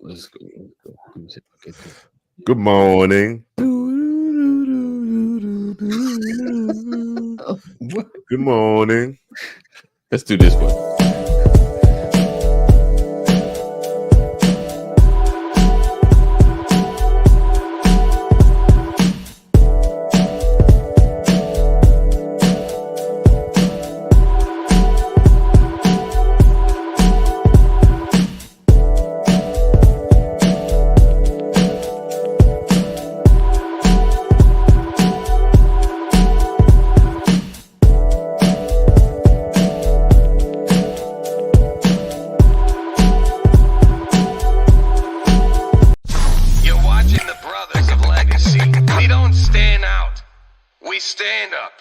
Let's go. Let's go. Let me see if I get this. Good morning. What? Good morning. Let's do this one. You're watching the Brothers of Legacy. We don't stand out. We stand up.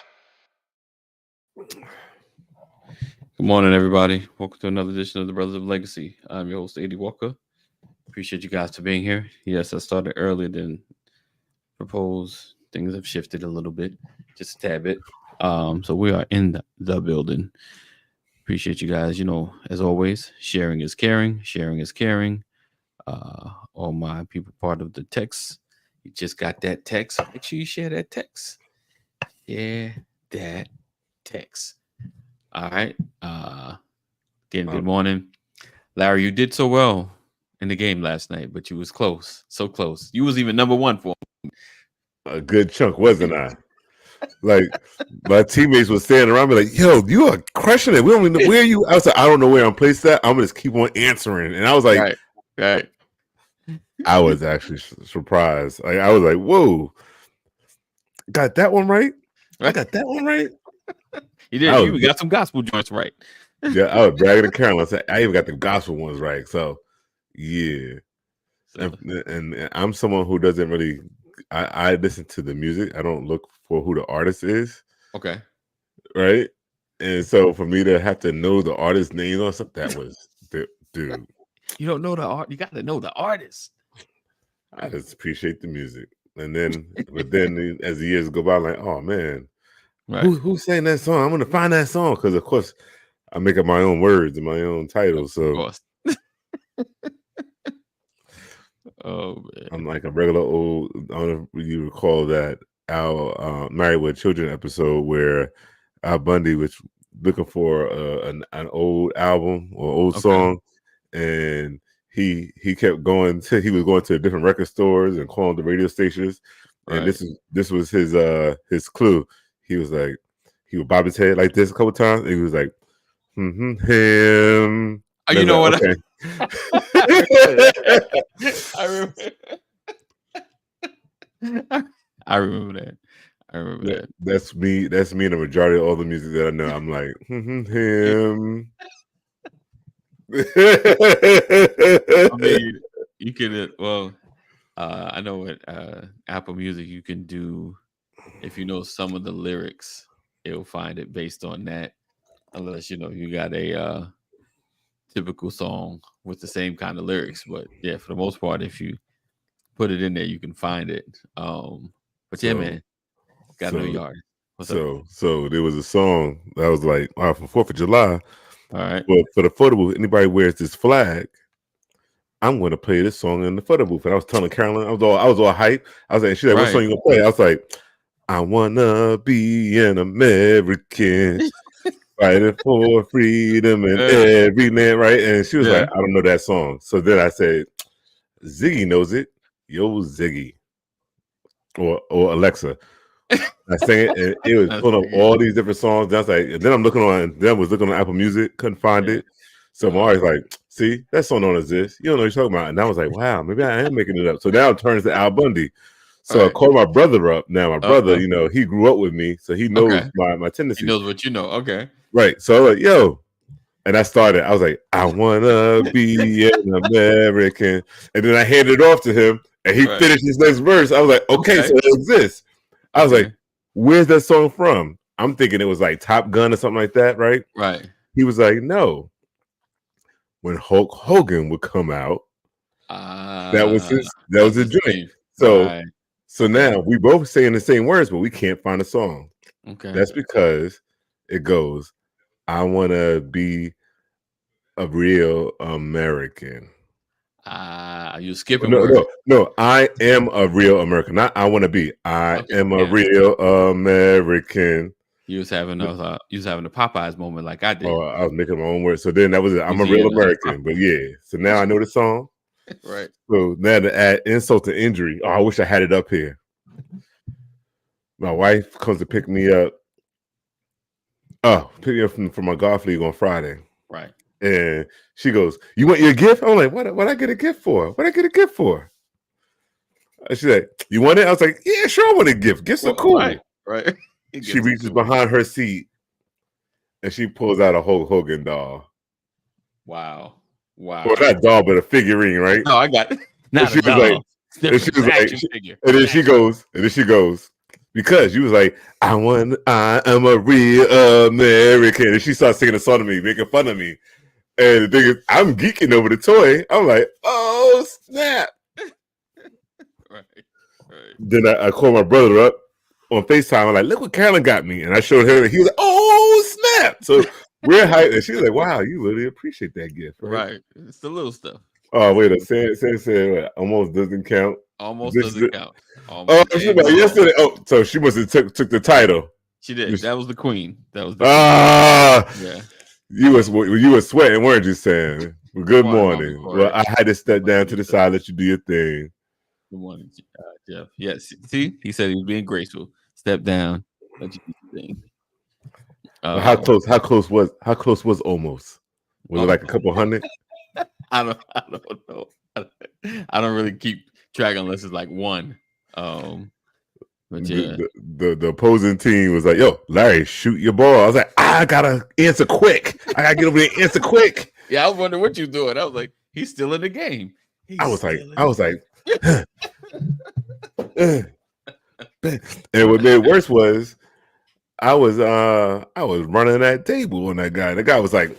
Good morning, everybody. Welcome to another edition of the Brothers of Legacy. I'm your host, Eddie Walker. Appreciate you guys for being here. Yes, I started earlier than proposed. Things have shifted a little bit, just a tad bit. So we are in the building. Appreciate you guys. You know, as always, sharing is caring. Sharing is caring. All my people part of the text. You just got that text. Make sure you share that text. Share that text. All right. Again, good morning. Larry, you did so well in the game last night, but you was close. So close. You was even number one for A good chunk, wasn't I? Like my teammates were standing around me like, "Yo, you are crushing it. We don't know where you." I was like, "I don't know where I'm placed at. I'm gonna just keep on answering." And I was like, right. I was actually surprised. Like I was like, "Whoa, got that one right? I got that one right." You did. I You was- got some gospel joints right. Yeah, I was bragging to Carolyn. I said, "I even got the gospel ones right." So, yeah. So, And I'm someone who doesn't really. I listen to the music. I don't look for who the artist is, okay. right? And so for me to have to know the artist name or something, that was dude. You don't know the art. You got to know the artist. I just appreciate the music, and then but then as the years go by, I'm like, oh man, Right. who sang that song? I'm gonna find that song because of course I make up my own words and my own titles. Of So course. Oh man. I'm like a regular old. I don't know if you recall that our Married with Children episode where Al Bundy was looking for an old album or old song, and he kept going to he was going to different record stores and calling the radio stations, and Right. this was his clue. He was like he would bob his head like this a couple times, and he was like, him. Oh, you know what? Okay. I remember. I remember that. I remember that. That's me. That's me. And the majority of all the music that I know, I'm like him. I mean, you can. I know what Apple Music you can do. If you know some of the lyrics, it'll find it based on that. Unless you know you got a typical song with the same kind of lyrics, but yeah, for the most part, if you put it in there, you can find it. But yeah, man, got to know your artist. So there was a song that was like, for 4th of July. All right. But for the photo booth, anybody wears this flag, I'm going to play this song in the photo booth. And I was telling Carolyn, I was all hype. I was like, she's like, what song you gonna play? I was like, I wanna be an American, fighting for freedom in every land, right? And she was like, I don't know that song. So then I said, Ziggy knows it. Yo, Ziggy. Or Alexa. I sang it, and it was pulling up all these different songs. That's like, and then I'm looking on. Then I was looking on Apple Music, couldn't find it. So I'm always like, "See, that song don't exist. You don't know what you're talking about." And I was like, "Wow, maybe I am making it up." So now it turns to Al Bundy. So I called my brother up. Now my brother, you know, he grew up with me, so he knows my tendencies. He knows what you know. Okay, right. So I was like, "Yo," and I started. I was like, "I wanna be an American," and then I handed it off to him, and he finished his next verse. I was like, "Okay, so it exists." I was like, where's that song from? I'm thinking it was like Top Gun or something like that, right? Right. He was like, no. When Hulk Hogan would come out, that was a joint. So now we both saying the same words, but we can't find a song. Okay. That's because it goes, I want to be a real American. You skipping No, words. no. I am a real American. Not I want to be. I Okay, am a yeah. real American. You was having a Popeyes moment like I did. Oh, I was making my own words. So then that was it. I'm a You real see, American. But yeah. So now I know the song. Right. So now to add insult to injury. Oh, I wish I had it up here. My wife comes to pick me up. Oh, pick me up from my golf league on Friday. Right. And she goes, "You want your gift?" I'm like, "What I get a gift for? What I get a gift for?" And she's like, "You want it?" I was like, "Yeah, sure, I want a gift. Gifts are cool." Right. She reaches behind her seat and she pulls out a Hulk Hogan doll. Wow. Well, not doll, but a figurine, right? No, I got it. And she was like, and then she goes, because you was like, I am a real American. And she starts singing a song to me, making fun of me. And the thing is, I'm geeking over the toy. I'm like, oh, snap. Right. Then I called my brother up on FaceTime. I'm like, look what Carolyn got me. And I showed her, and he was like, oh, snap. So we're hyped. And she was like, wow, you really appreciate that gift. Right. It's the little stuff. Oh, wait a second. Almost doesn't count. Almost doesn't count. Oh, yesterday. Oh, so she must have took the title. She did. That was the queen. That was yeah. You was sweating, weren't you, Sam? Well, good morning. Well, I had to step down to the side, let you do your thing. Good morning, Jeff. Yes. See, he said he was being graceful. Step down, let you do your thing. How close was almost? Was it like a couple hundred? I don't know. I don't really keep track unless it's like one. But yeah, the opposing team was like, "Yo, Larry, shoot your ball." I was like, "I gotta answer quick. I gotta get over there and answer quick." Yeah, I was wondering what you doing. I was like, "He's still in the game." I was like, and what made it worse was I was running that table on that guy. The guy was like,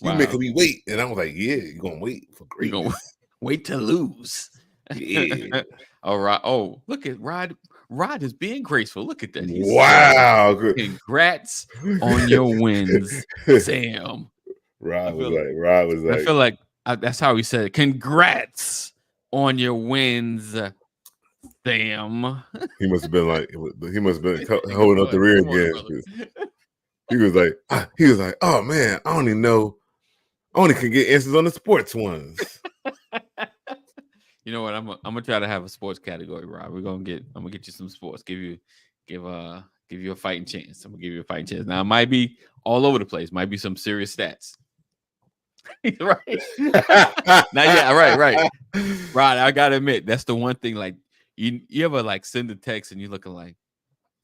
"You making me wait," and I was like, "Yeah, you're gonna wait for greatness. Wait to lose." Yeah. All right. Oh, look at Rod. Rod is being graceful. Look at that. Wow. Good. Congrats on your wins, Sam. Rod was like. I feel like that's how he said it. Congrats on your wins, Sam. He must have been holding up the rear again. He was like, oh man, I only can get answers on the sports ones. You know what? I'm gonna try to have a sports category, Rob. I'm gonna get you some sports. Give you a fighting chance. I'm gonna give you a fighting chance. Now it might be all over the place. Might be some serious stats. Right. Right. Right. I gotta admit, that's the one thing. Like you ever like send a text and you're looking like,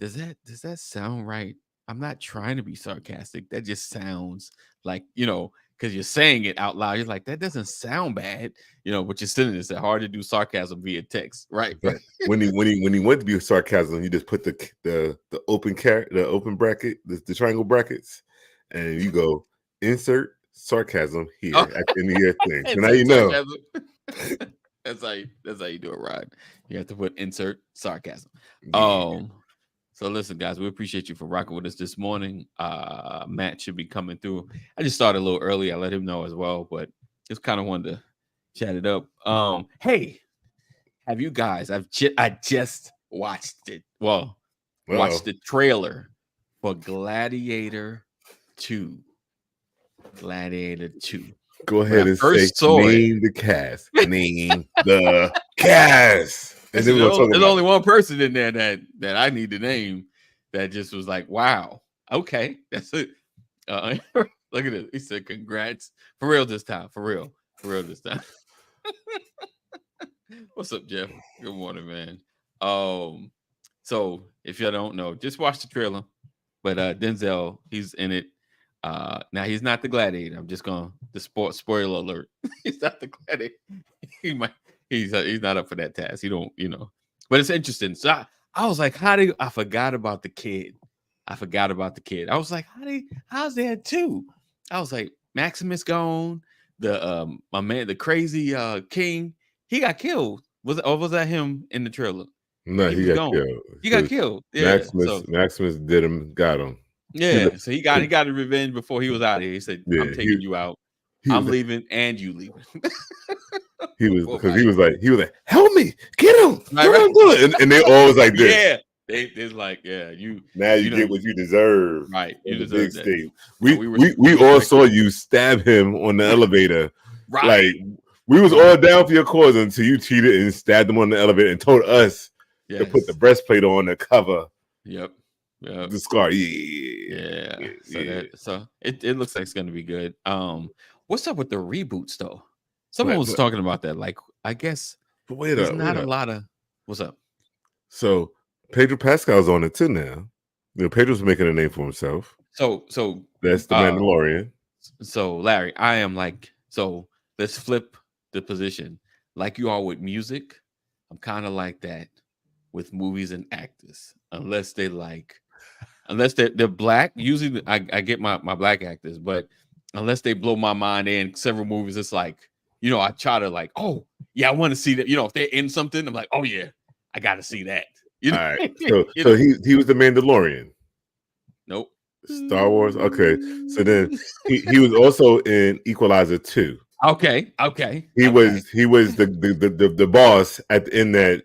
does that sound right? I'm not trying to be sarcastic. That just sounds like, because you're saying it out loud. You're like, that doesn't sound bad, but you're sending it. It's hard to do sarcasm via text, right? When he went to be sarcasm, you just put the open bracket, the triangle brackets, and you go insert sarcasm here at the end of your thing. So now you know. That's how you do it, Rod. You have to put insert sarcasm. Yeah. So listen, guys, we appreciate you for rocking with us this morning. Matt should be coming through. I just started a little early. I let him know as well, but just kind of wanted to chat it up. Hey, have you guys? I just watched it. Well, watched the trailer for Gladiator 2. Gladiator 2. Go ahead and name the cast. Name the cast. And then there's only one person in there that I need to name that just was like, wow, okay, that's it. Look at this. He said, congrats. For real this time. For real this time. What's up, Jeff? Good morning, man. So if you don't know, just watch the trailer. But Denzel, he's in it. Now he's not the gladiator. I'm just gonna spoiler alert. He's not the gladiator. He's not up for that task. He don't, But it's interesting. So I was like, I forgot about the kid. I was like, how's that too? I was like, Maximus gone. My man, the crazy king, he got killed. Was that him in the trailer? No, he got killed. He got killed. Yeah. Maximus got him. Yeah, so he got a revenge before he was out of here. He said, "I'm taking you out." I'm leaving and you leaving. He was Poor because Mike. he was like, help me, get him, Right, get right. him, do it. And they always like this. Yeah, they're like, yeah, you Now you know, get what you deserve. right. You on the deserve big that. stage. And We all respect saw it. you stab him on the elevator. Right. Like we was all down for your cause until you cheated and stabbed him on the elevator and told us to put the breastplate on to cover Yep. the scar. Yeah. So it looks like it's gonna be good. What's up with the reboots though? Someone was talking about that. Like, I guess there's not a lot of what's up. So Pedro Pascal's on it too now. You know, Pedro's making a name for himself. So that's the Mandalorian. So Larry, I am like, so let's flip the position. Like you are with music, I'm kind of like that with movies and actors. Unless they're black. Usually I get my black actors, but unless they blow my mind in several movies, it's like, you know, I try to like, oh yeah, I want to see that. You know, if they're in something, I'm like, oh yeah, I gotta see that. You know? All right. So he was the Mandalorian. Nope. Star Wars. Okay. So then he was also in Equalizer 2. Okay. He was the boss in that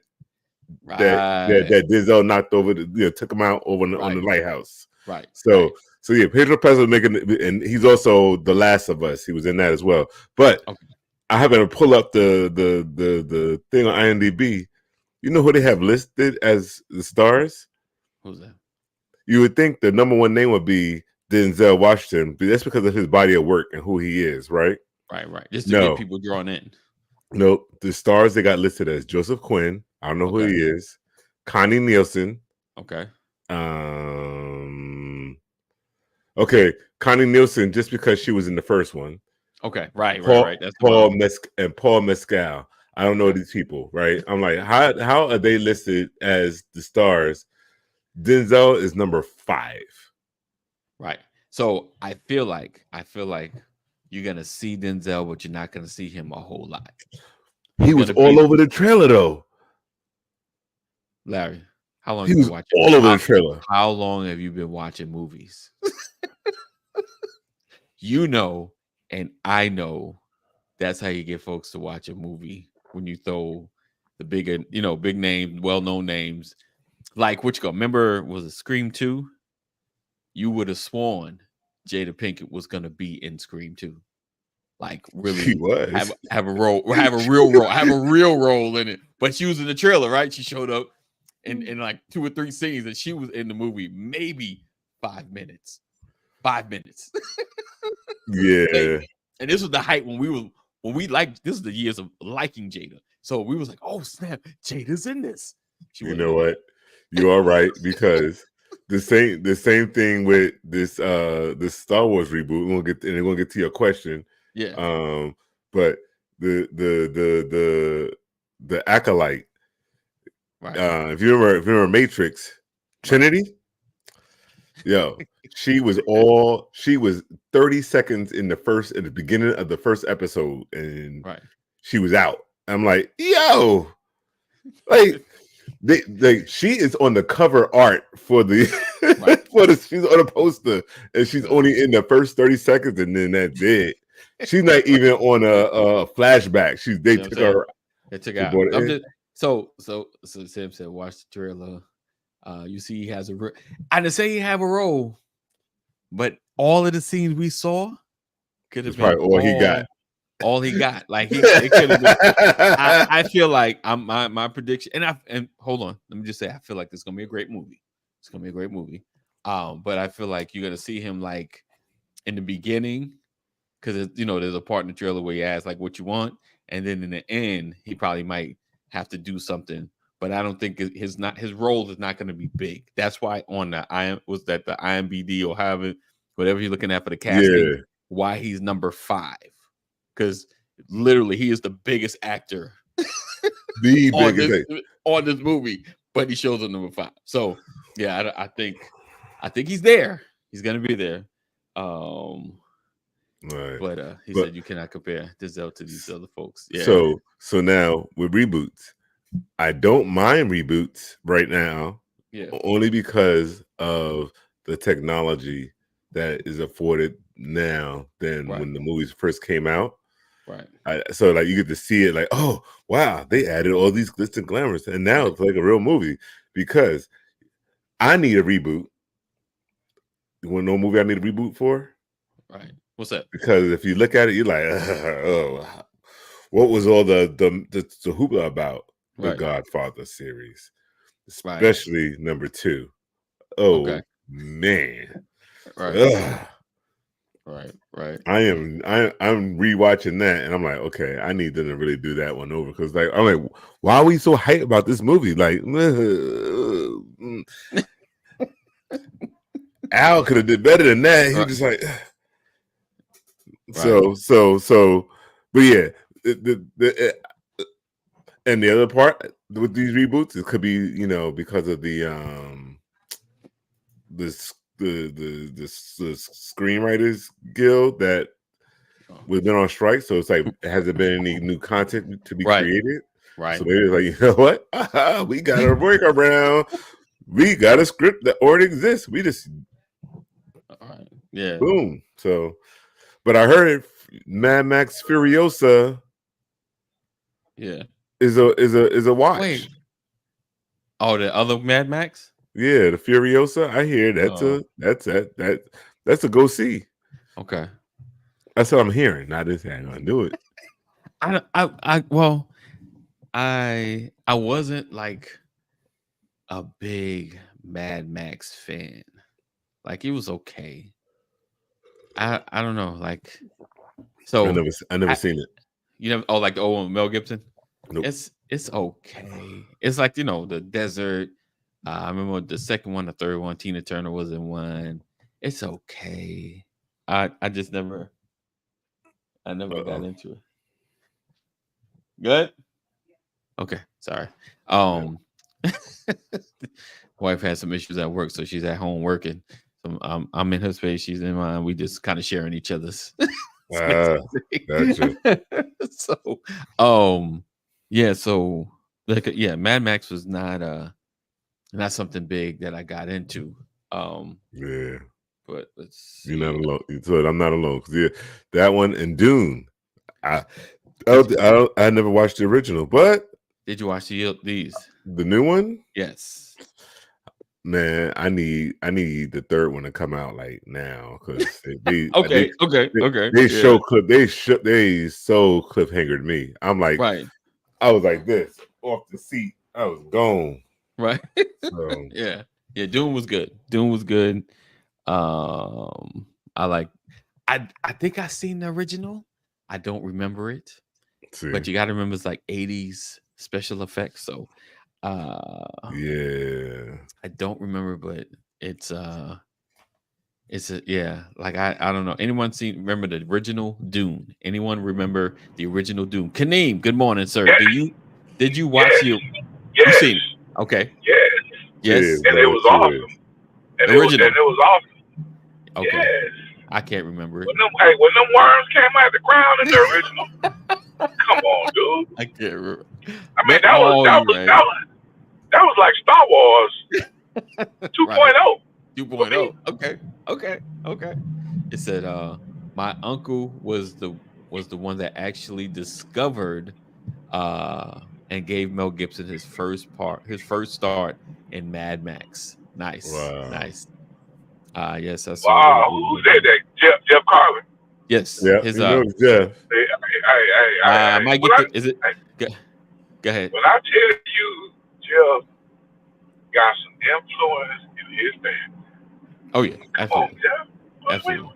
that Denzel knocked over took him out over on the lighthouse. Right. So yeah, Pedro Pascal making, and he's also The Last of Us. He was in that as well. But I happen to pull up the thing on IMDb. You know who they have listed as the stars? Who's that? You would think the number one name would be Denzel Washington, but that's because of his body of work and who he is, right? Right. Just to get people drawn in. Nope. The stars they got listed as Joseph Quinn. I don't know who he is. Connie Nielsen. Okay. Connie Nielsen, just because she was in the first one. Okay. Right. That's Paul Mescal. I don't know these people, right? I'm like, how are they listed as the stars? Denzel is number 5. Right. So I feel like you're gonna see Denzel, but you're not gonna see him a whole lot. He was all over the trailer, though. Larry, how long he was all over the trailer? How long have you been watching movies? You know, and I know that's how you get folks to watch a movie when you throw the bigger, big names, well-known names. Like which go? Remember, was it Scream 2? You would have sworn Jada Pinkett was gonna be in Scream 2. Like really, she was have a role, have a real role in it. But she was in the trailer, right? She showed up in like 2 or 3 scenes, and she was in the movie maybe 5 minutes. 5 minutes. Yeah. Maybe. And this was the height when we liked. This is the years of liking Jada. So we was like, oh snap, Jada's in this. You know what? You are right, because the same thing with this Star Wars reboot. We're gonna get to your question. Yeah. But the Acolyte. Right. If you remember Matrix, Trinity. Yo, she was 30 seconds at the beginning of the first episode, and she was out. I'm like, yo, like. She is on the cover art for the she's on a poster, and she's only in the first 30 seconds, and then that's it. She's not even on a flashback. They took her. They took out. So Sam said, watch the trailer. You see, he has I didn't say he have a role, but all of the scenes we saw could have been all he got. All he got, like it could have been. I feel like my prediction, and hold on, let me just say, I feel like this is gonna be a great movie. It's gonna be a great movie. But I feel like you're gonna see him like in the beginning, because there's a part in the trailer where he asks like what you want, and then in the end he probably might have to do something. But I don't think his role is not going to be big. That's why on the IMBD or however, whatever you're looking at for the casting, why he's number 5. Because literally he is the biggest actor on this movie, but he shows up number 5. So yeah, I think he's there. He's gonna be there. But he said you cannot compare Denzel to these other folks. Yeah. So now with reboots, I don't mind reboots right now. Yeah. Only because of the technology that is afforded now than Right. when the movies first came out. Right. So like you get to see it like, oh wow, they added all these glitz and glamours, and now it's like a real movie because I need a reboot. You want to know a movie I need a reboot for? Right. What's that? Because if you look at it, you're like, oh, what was all the hoopla about the Right. Godfather series, Right. especially number 2. Oh Okay. man, Right. Ugh. Right. I'm rewatching that, and I'm like, okay, I need them to really do that one over because like I'm like, why are we so hyped about this movie? Like, Al could have did better than that. He was just like, so, but yeah, and the other part with these reboots, it could be because of the screenwriters guild that we've been on strike, so it's like hasn't been any new content to be created. Right. So they're like, you know what? We got a workaround. We got a script that already exists. We just boom. So, but I heard Mad Max Furiosa is a watch. Wait. Oh, the other Mad Max? Yeah, the Furiosa. I hear that's a go see. Okay. That's what I'm hearing. Not this ain't gonna do it. I wasn't like a big Mad Max fan. Like it was okay. I don't know. Like so I never seen it. You never like the old Mel Gibson? Nope. It's okay. It's like the desert. I remember the second one, the third one. Tina Turner was in one. It's okay. I just never got into it. Good. Okay, sorry. Wife has some issues at work, so she's at home working. So I'm in her space, she's in mine. We just kind of sharing each other's. Gotcha. So, so Mad Max was not something big that I got into. Yeah, but let's see. You're not alone. So I'm not alone because that one and Dune. I never watched the original, but did you watch these? The new one? Yes. Man, I need the third one to come out like now because they okay. They so cliffhangered me. I'm like, right. I was like this off the seat. I was gone. Right. So. Yeah. Dune was good. I think I seen the original. I don't remember it. But you got to remember it's like 80s special effects. So yeah, I don't remember, but it's like I don't know. Anyone remember the original Dune? Anyone remember the original Dune? Kaneem, good morning, sir. Did you watch you seen it? Okay. Yes. And it was awesome. And it was awesome. Okay. Yes. I can't remember it. When them worms came out of the ground in the original, come on, dude. I can't remember. I mean, that was like Star Wars 2.0. 2.0. Okay. It said my uncle was the one that actually discovered and gave Mel Gibson his first start in Mad Max. Nice. Wow. Nice. Yes, I saw. Wow, who said that? Jeff Carlin. Yes. Yeah, his Jeff. I might get is it? Go ahead. When I tell you, Jeff got some influence in his family. Oh yeah, absolutely. Absolutely.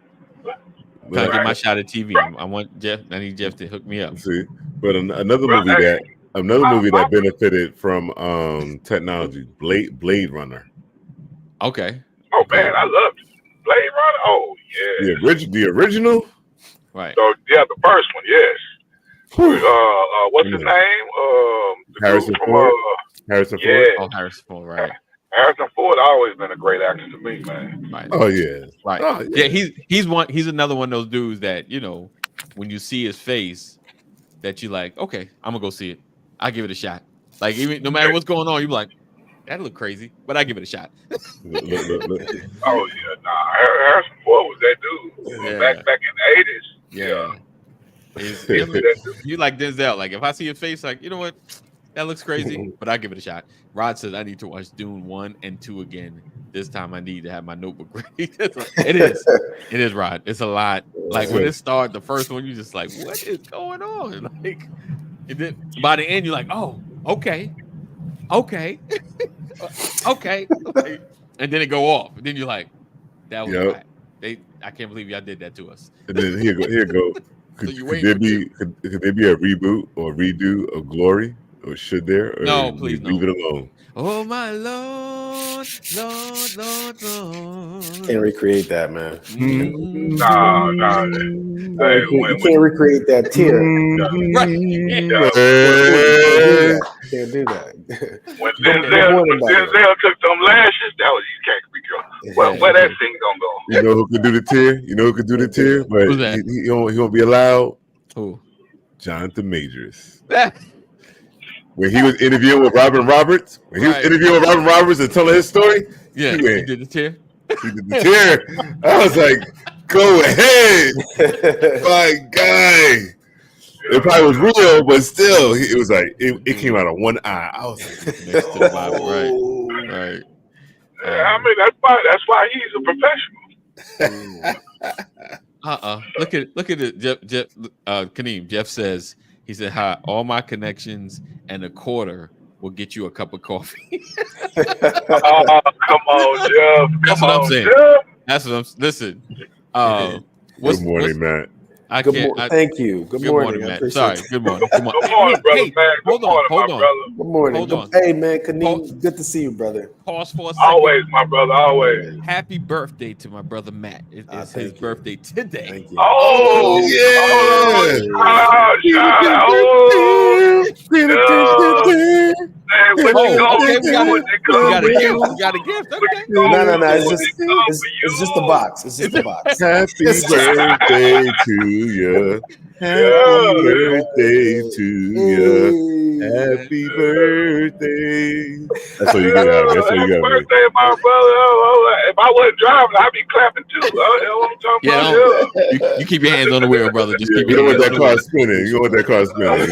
Can I get my shot at TV? I need Jeff to hook me up. See, but another movie that benefited from technology, Blade Runner. Okay. Oh man, I love Blade Runner. Oh yeah. The original. Right. So the first one, yes. What's his name? Harrison Ford. Harrison Ford. Oh, Harrison Ford. Right. Harrison Ford always been a great actor to me, man. Right. Oh yeah. Right. Oh, yeah. He's another one of those dudes that when you see his face, that you like. Okay, I'm gonna go see it. I'll give it a shot. Like even no matter what's going on, you be like, that looked crazy, but I give it a shot. Look. Oh yeah, nah. Harrison Ford was that dude Yeah. back in the 80s. Yeah. He's, Yeah. you like Denzel. Like if I see your face, like, you know what? That looks crazy, but I give it a shot. Rod says I need to watch Dune 1 and 2 again. This time I need to have my notebook ready. It is, Rod. It's a lot. Like when it started, the first one, you just like, what is going on? Like, and then by the end, you're like, oh, okay. Okay. And then it go off. And then you're like, that was Yep. right. I can't believe y'all did that to us. And then here go. Could there be a reboot or redo of Glory, or should there? Or No, please leave it alone. Oh my Lord. Can't recreate that, man. Nah. Hey, You can't recreate that tear. Can't do that. When Denzel took them lashes, that was you can't be good. Where that thing gonna go? You know who could do the tear? But Who's that? he won't be allowed. Who? Jonathan Majors. When he was interviewing with Robin Roberts, and telling his story, Yeah, he did the tear. He did the tear. I was like, go ahead, my guy. It probably was real, but still, it was like it came out of one eye. I was like, Next to the Bible, right. I mean, that's why he's a professional. Look at it. Jeff Kaneem. Jeff says, he said, hi, all my connections and a quarter will get you a cup of coffee. Oh, come on, Jeff. That's what I'm saying. Jeff. That's what I'm listen. good morning, Matt. Thank you. Good morning, Matt. Sorry. Good morning. Good morning, brother, man. Hold on. Good morning. Hold on. Hey, man, Kaneem, good to see you, brother. Pause for a second. Always, my brother. Always. Happy birthday to my brother Matt. It's his birthday today. Thank you. Oh, yeah. We got a gift. Okay. No. It's just the box. It's just the box. Happy birthday to you. Happy birthday to you. Happy birthday. That's what you got. Happy birthday, my brother. If I wasn't driving, I'd be clapping too. That's what I'm talking about. You keep your hands on the wheel, brother. Just keep you your don't want hands that on the car spinning. You don't want that car spinning.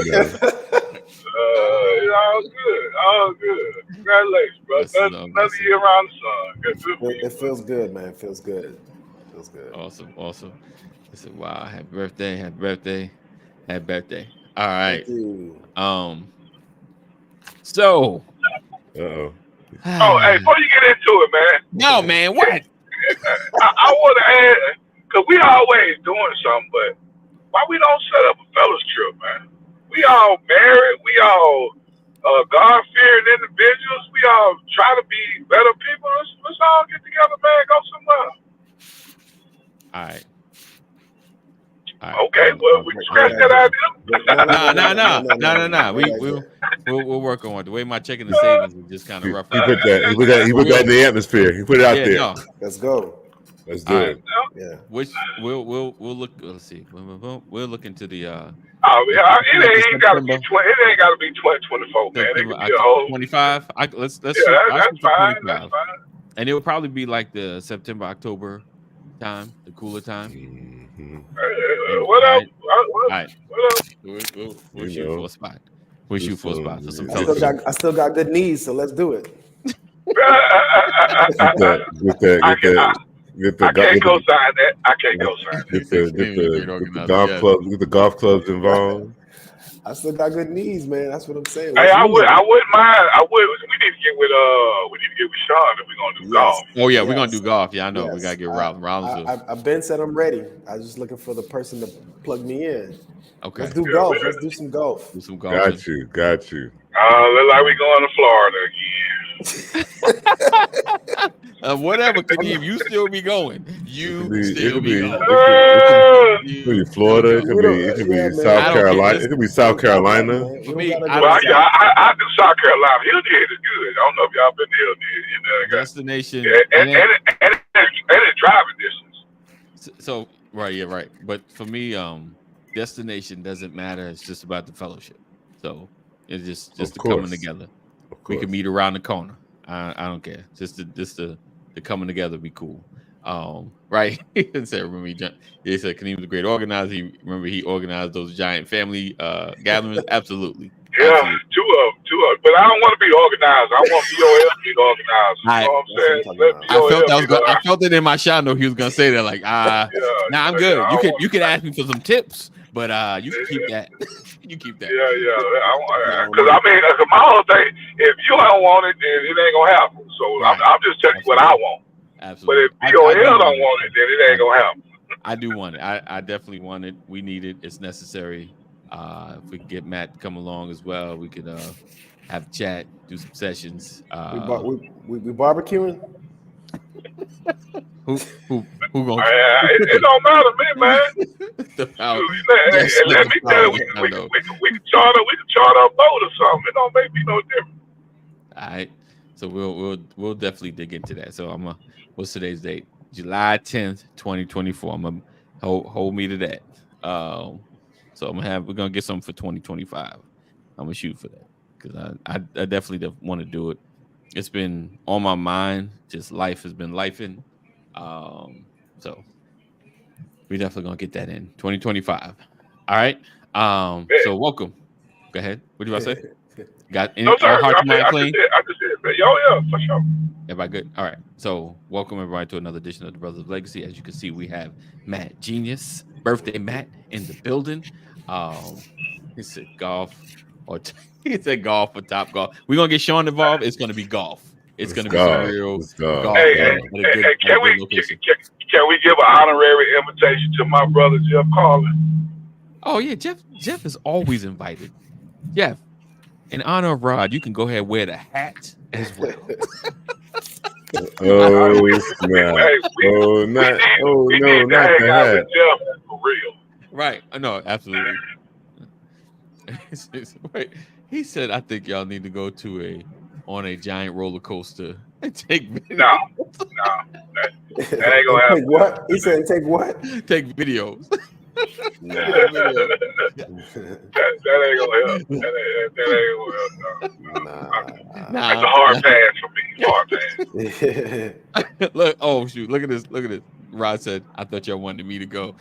All good. Congratulations, bro. Another year around the sun. It feels good, man. It feels good. Awesome. I said, wow, happy birthday. All right. So. Uh-oh. Oh, hey, before you get into it, man. No, man, what? I want to add, because we always doing something, but why we don't set up a fellas trip, man? We all married. We all God-fearing individuals. We all try to be better people. Let's all get together, man. Go somewhere. All right. Okay, well, we scratch that idea. No. We'll work on it. The way my checking and savings is just kind of rough. He put that in the atmosphere. He put it out there. No. Let's go. Let's do it. Yeah. Which we'll look. Let's see. We'll look into the. It ain't got to be 20. It ain't got to be 2024, man. It could be a whole 25. Let's. That's fine. That's fine. And it will probably be like the September, October time, the cooler time. Mm-hmm. What up? All right. We'll shoot for a spot. For some I still got good knees, so let's do it. I can't go sign that. Get the golf clubs involved. I still got good knees, man. That's what I'm saying. Hey, I wouldn't mind. We need to get with Sean if we're gonna do golf. Oh yeah, we're gonna do golf. Yeah, I know. We gotta get Rollins. I've been said I'm ready. I was just looking for the person to plug me in. Okay. Let's do golf. Let's do some golf. Got you. Look like we going to Florida again. Whatever, Kadeem, you still be going. It could be Florida. It could be South Carolina. It could be South Carolina. For me, I do South Carolina. Hilldead is good. I don't know if y'all been to Hilldead. Destination and it's driving distance. So right. But for me, destination doesn't matter. It's just about the fellowship. So it's just the coming together. We can meet around the corner. I don't care. Just the coming together be cool. Right? He said, remember he said Kaneem was a great organizer. He organized those giant family gatherings. Absolutely. Yeah, Absolutely. two of them. But I don't want to be organized. I want BOL to be organized. You know what I'm saying? I felt it in my shot. He was gonna say that. Like, I'm good. You can ask me for some tips, but you can keep that. You keep that. Yeah. Because I mean, my whole thing, if you don't want it, then it ain't gonna happen. So right. I'm just telling you what I want. Absolutely. But if BOL don't want it, then it ain't gonna happen. I do want it. I definitely want it. We need it. It's necessary. If we could get Matt to come along as well, we could have a chat, do some sessions. We barbecuing. Who gonna? It don't matter to me, man. Let me tell you, we can charter a boat or something. It don't make me no difference. All right, so we'll definitely dig into that. So what's today's date? July 10th, 2024. I'm gonna hold me to that. So we're gonna get something for 2025. I'm gonna shoot for that because I definitely want to do it. It's been on my mind. Just life has been lifing. So we definitely gonna get that in 2025. All right. So welcome. Go ahead. What do you want to say? Got any heart and mind clean? I just said, yeah, for sure. Everybody good? All right. So welcome everybody to another edition of the Brothers of Legacy. As you can see, we have Matt Genius, birthday Matt, in the building. He said golf, or he said golf or top golf. We're gonna get Sean involved. It's gonna be golf. It's gonna be some real golf. Hey, can we give an honorary invitation to my brother Jeff Carlin? Oh yeah, Jeff is always invited. Jeff, in honor of Rod, you can go ahead and wear the hat as well. Oh snap! Not the hat. Jeff, for real. Right. No, absolutely. Wait, he said, I think y'all need to go on a giant roller coaster and take videos. No. That ain't gonna happen. Take what? He said take what? Take videos. Nah. that ain't gonna help. That ain't gonna help. Nah. That's a hard pass for me. Hard pass. Look, oh shoot, look at this. Rod said, I thought y'all wanted me to go.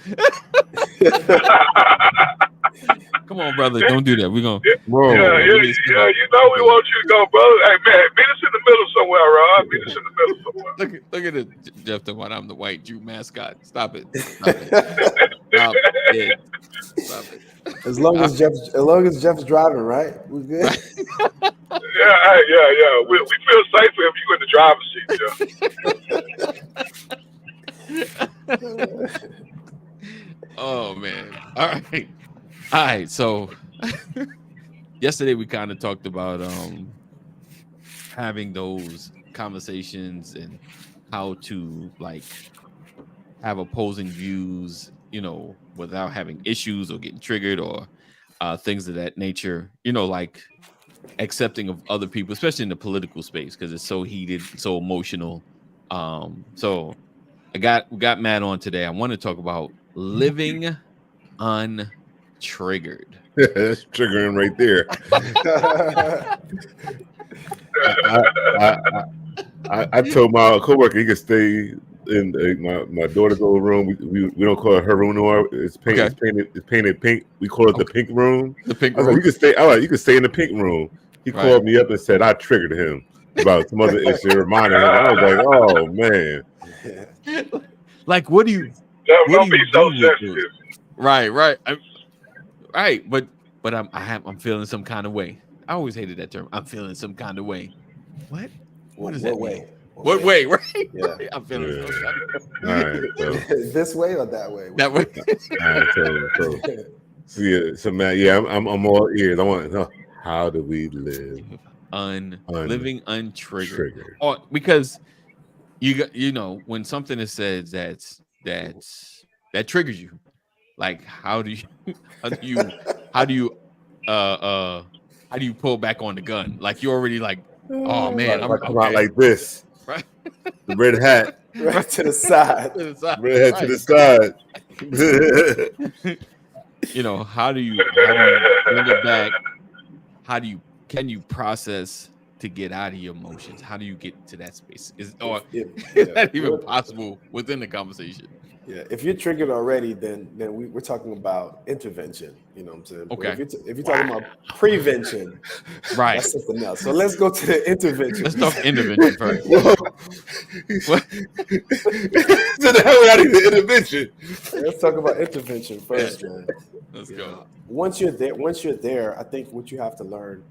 Come on, brother. Don't do that. We're going to. Yeah, you know we want you to go, brother. Hey, man, meet us in the middle somewhere, Rod. Meet us in the middle somewhere. Look at it, Jeff, the one. I'm the white Jew mascot. Stop it. Stop it. As long as Jeff's driving, right? We good? Yeah. We feel safer if you in the driver's seat, Jeff. Oh, man. All right. So yesterday we kind of talked about having those conversations and how to like have opposing views, without having issues or getting triggered or things of that nature, like accepting of other people, especially in the political space, because it's so heated, so emotional. So we got Matt on today. I want to talk about living untriggered. That's triggering right there. I told my coworker he could stay in my daughter's old room. We don't call it her room anymore. It's painted pink. We call it the pink room. The pink room. Like, you can stay in the pink room. He called me up and said I triggered him about some other issue, reminding him. I was like, oh man. Like, what do you? Don't be so sensitive. Right. But I'm feeling some kind of way. I always hated that term. I'm feeling some kind of way. What is that way? What way? Right? Yeah. I'm feeling some kind of way. All right. So. This way or that way? That way. All right. So Matt, yeah, I'm all ears. I want to know, how do we live living untriggered? Or because you know when something is said that triggers you, like how do you pull back on the gun? Like you're already like, oh man, I'm come out like this, right? The red hat, right to the side, red hat to the side. How do you bring it back? Can you process to get out of your emotions? How do you get to that space? Is If that even you're- possible within the conversation? Yeah, if you're triggered already, then we're talking about intervention. You know what I'm saying? But Okay. if you're talking about prevention, Right. that's something else. So let's go to the intervention. Let's talk intervention first. Whoa. What? So the hell out of the intervention. Let's talk about intervention first, man. Let's You go. know, once you're there, I think what you have to learn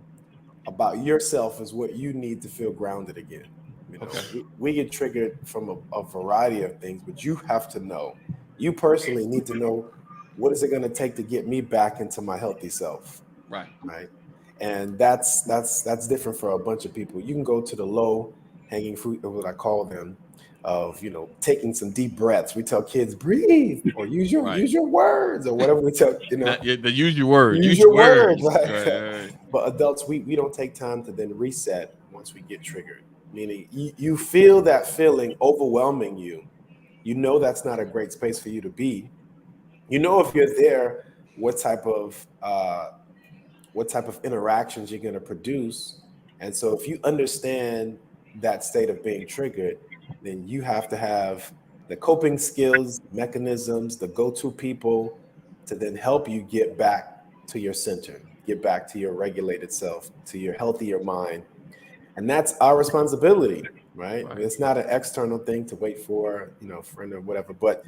about yourself is what you need to feel grounded again. You know, Okay. we get triggered from a variety of things, but you have to know. You personally need to know what is it going to take to get me back into my healthy self, Right. right? And that's different for a bunch of people. You can go to the low hanging fruit, or what I call them, of taking some deep breaths. We tell kids breathe or use your words or whatever we tell The use your words. Use your words, Right. right. But adults, we don't take time to then reset once we get triggered. Meaning you feel that feeling overwhelming you. You know that's not a great space for you to be. You know if you're there, what type of interactions you're going to produce. And so if you understand that state of being triggered, then you have to have the coping skills, mechanisms, the go-to people to then help you get back to your center, get back to your regulated self, to your healthier mind. And that's our responsibility, right? I mean, it's not an external thing to wait for, a friend or whatever, but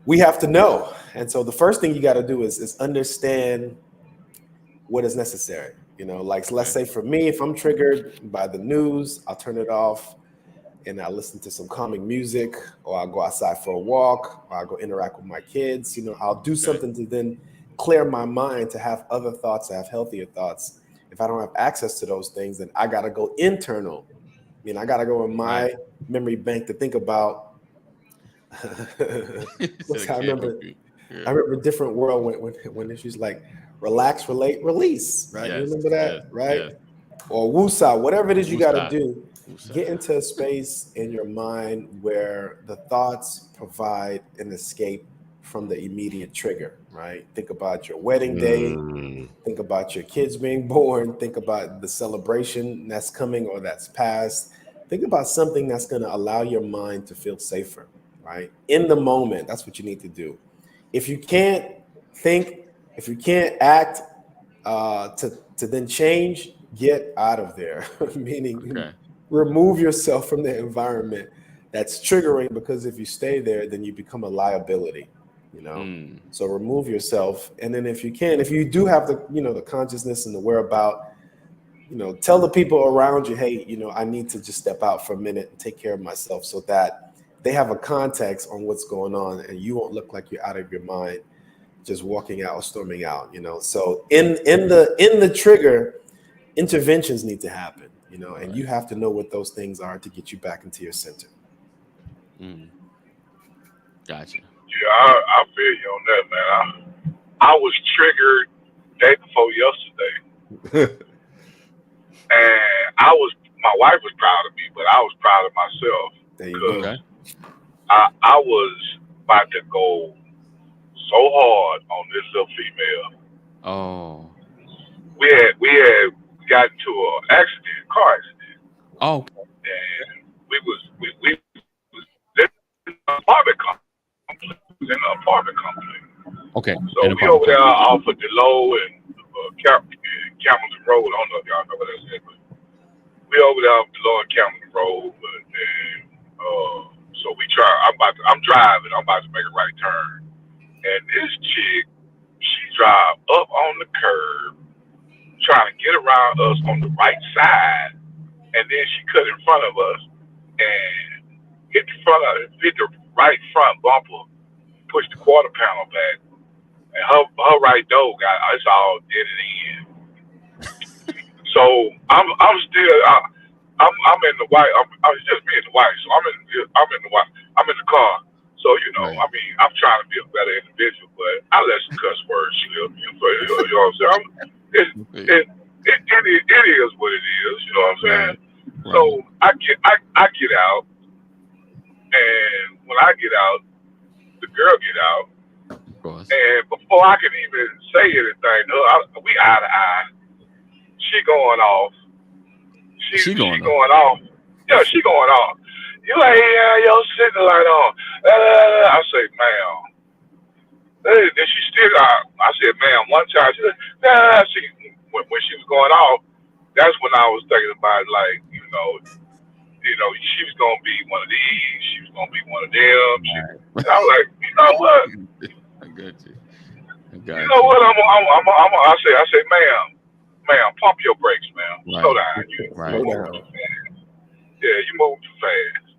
we have to know. And so the first thing you got to do is understand what is necessary. Like let's say for me, if I'm triggered by the news, I'll turn it off and I'll listen to some calming music, or I'll go outside for a walk, or I'll go interact with my kids. I'll do something to then clear my mind, to have other thoughts, to have healthier thoughts. If I don't have access to those things, then I got to go internal. I got to go in my memory bank to think about. I remember Different World when she's like, relax, relate, release, right? Yes, You remember that, yes, right? yes. Or woosah, whatever it is you got to do. Woosah. Get into a space in your mind where the thoughts provide an escape from the immediate trigger, right? Think about your wedding day. Think about your kids being born. Think about the celebration that's coming or that's past. Think about something that's going to allow your mind to feel safer, right? In the moment, that's what you need to do. If you can't think, if you can't act to then change, get out of there. Meaning remove yourself from the environment that's triggering, because if you stay there, then you become a liability. So remove yourself, and then if you do have the consciousness and the whereabout, tell the people around you, hey, I need to just step out for a minute and take care of myself, so that they have a context on what's going on, and you won't look like you're out of your mind, just walking out or storming out. So in the trigger, interventions need to happen. And you have to know what those things are to get you back into your center. Gotcha. Yeah, I feel you on that, man. I was triggered day before yesterday, and my wife was proud of me, but I was proud of myself. There you go. Okay. I was about to go so hard on this little female. Oh. We had gotten to an accident, car accident. Oh. And we was living in an apartment complex. Okay. So we over there off of Delow and Campbellton Road. I don't know if y'all know what that is, but we over there off Delow and Campbellton Road. But then, so we try. I'm driving. I'm about to make a right turn, and this chick, she drive up on the curb, trying to get around us on the right side, and then she cut in front of us and hit the right front bumper, pushed the quarter panel back, and her right door it's all dead at the end. So I'm still I'm in the white. I was just me in the white. So I'm in the white. I'm in the car. So Right. I mean, I'm trying to be a better individual, but I let some cuss words slip. You know what I'm saying? It is what it is. You know what I'm saying? Right. So I get out, and when I get out, the girl get out, Of course. and before I can even say anything, we eye to eye. She going off, She going off. Yeah, she going off. You ain't your signal light on. I say, ma'am. Then she still. I said, ma'am. One time she said, nah. When she was going off, that's when I was thinking about like, you know, she was gonna be one of these. She was gonna be one of them. And I was like, you know what? I got you. You know what? I say, ma'am, pump your brakes, ma'am. Right. Slow down. Right. Yeah, you move too fast.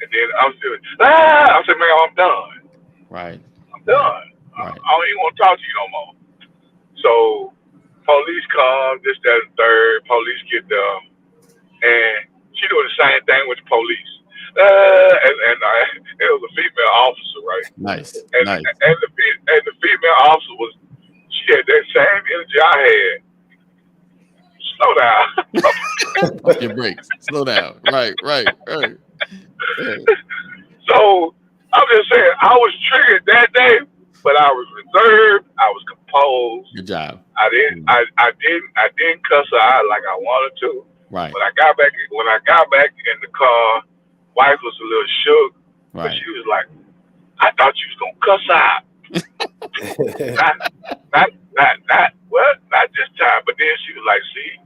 And then I was doing, I said, ma'am, I'm done. Right. I'm done. Right. I don't even want to talk to you no more. So, police come, this, that, and third. Police get there. And she doing the same thing with the police. And it was a female officer, right? Nice. And the female officer she had that same energy I had. Slow down. Pump your brakes. Slow down. Right. Yeah. So I'm just saying, I was triggered that day, but I was reserved. I was composed. Good job. I didn't cuss her out like I wanted to. Right. When I got back in the car, wife was a little shook, but Right. she was like, "I thought you was gonna cuss out." not this time. But then she was like, "See,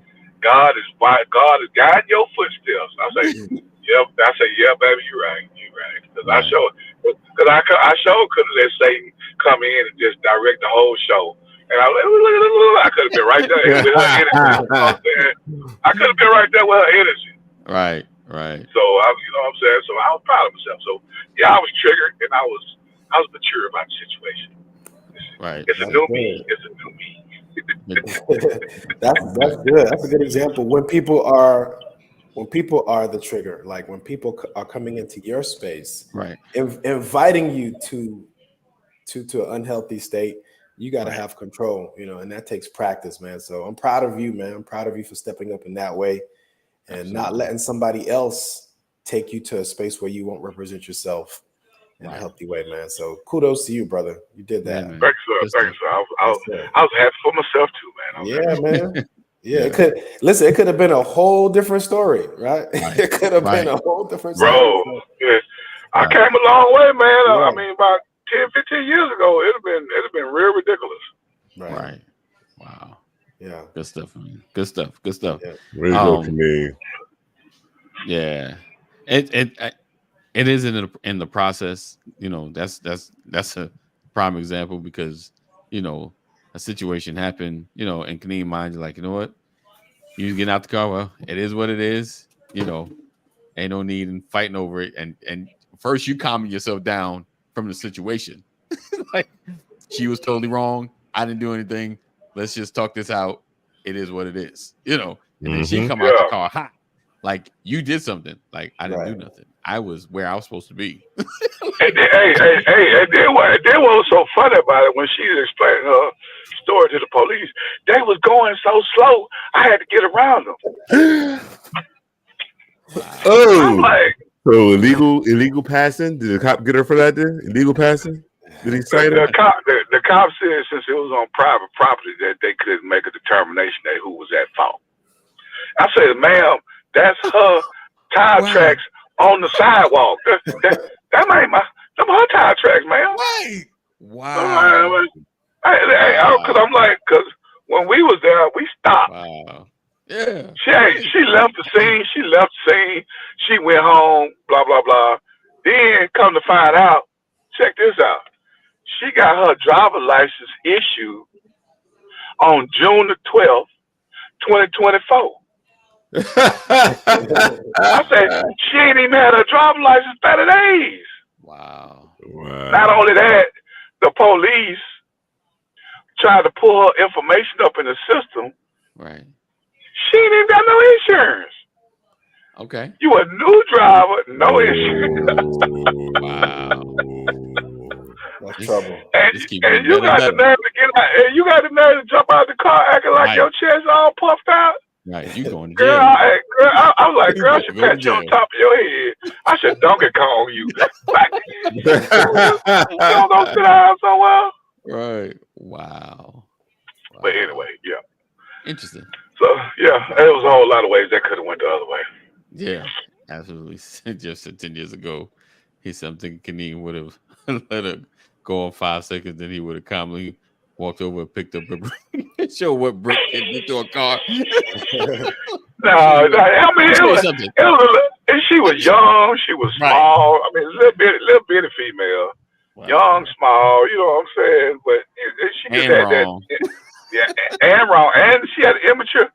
God is guiding your footsteps." I say, "Yep." I say, "Yeah, baby, you're right. Because I showed could have let Satan come in and just direct the whole show. And I could have been right there with her energy. You know what I'm saying? I could have been right there with her energy. Right. So you know what I'm saying? So I was proud of myself. So yeah, I was triggered and I was mature about the situation. Right. It's a new me. That's good. That's a good example. When people are the trigger, like when people are coming into your space, Right. Inviting you to an unhealthy state, you got to have control, and that takes practice, man. So I'm proud of you, man. I'm proud of you for stepping up in that way and not letting somebody else take you to a space where you won't represent yourself in a healthy way, man. So kudos to you, brother. You did that. Yeah, Thanks, sir. I was happy for myself too, man. Man. Yeah, it could have been a whole different story, right? It could have been a whole different story. Bro, yeah. I came a long way, man. I mean, about 10, 15 years ago, it'd have been real ridiculous. Right. Wow. Yeah. Good stuff, man. Good stuff. Yeah. Really good to me. Yeah. It is in the process. That's a prime example because a situation happened. And can you mind, you're like, you know what? You getting out the car. Well, it is what it is. Ain't no need in fighting over it. And first, you calming yourself down from the situation. Like, she was totally wrong. I didn't do anything. Let's just talk this out. It is what it is. And then she come out the car hot. Like, you did something. Like, I didn't do nothing. I was where I was supposed to be. And then what was so funny about it, when she was explaining her story to the police, they was going so slow, I had to get around them. I'm like, so illegal passing? Did the cop get her for that then? Illegal passing? Did he say that? The cop said since it was on private property that they couldn't make a determination that who was at fault. I said, ma'am, that's her tire tracks on the sidewalk. That ain't them her tire tracks, man. Right. Wow. Because when we was there, we stopped. Wow. Yeah. She left the scene. She went home, blah, blah, blah. Then come to find out, check this out. She got her driver's license issued on June the 12th, 2024. I said, she ain't even had her driver's license 30 days. Wow. Not only that, the police tried to pull her information up in the system. Right. She ain't even got no insurance. Okay. You a new driver, no insurance. Wow. That's trouble. And you got the nerve to get out. And you got the nerve to jump out the car acting like your chest all puffed out. Right, you going to jail. jail. I was like, girl, I should pat you on top of your head. I should Donkey Kong you. You don't go sit down somewhere. Right. Wow. But anyway, yeah. Interesting. So yeah, there was a whole lot of ways that could have went the other way. Yeah, absolutely. Just said 10 years ago, he said, I'm thinking Kaneen would have let her go on 5 seconds, then he would have calmly walked over and picked up a brick and show what brick hit into a car. No, I mean, Say something. and she was young, she was Right. small. I mean, a little bitty female, Wow. young, small. You know what I'm saying? But she just And had wrong. that. Yeah, and wrong, and she had an immature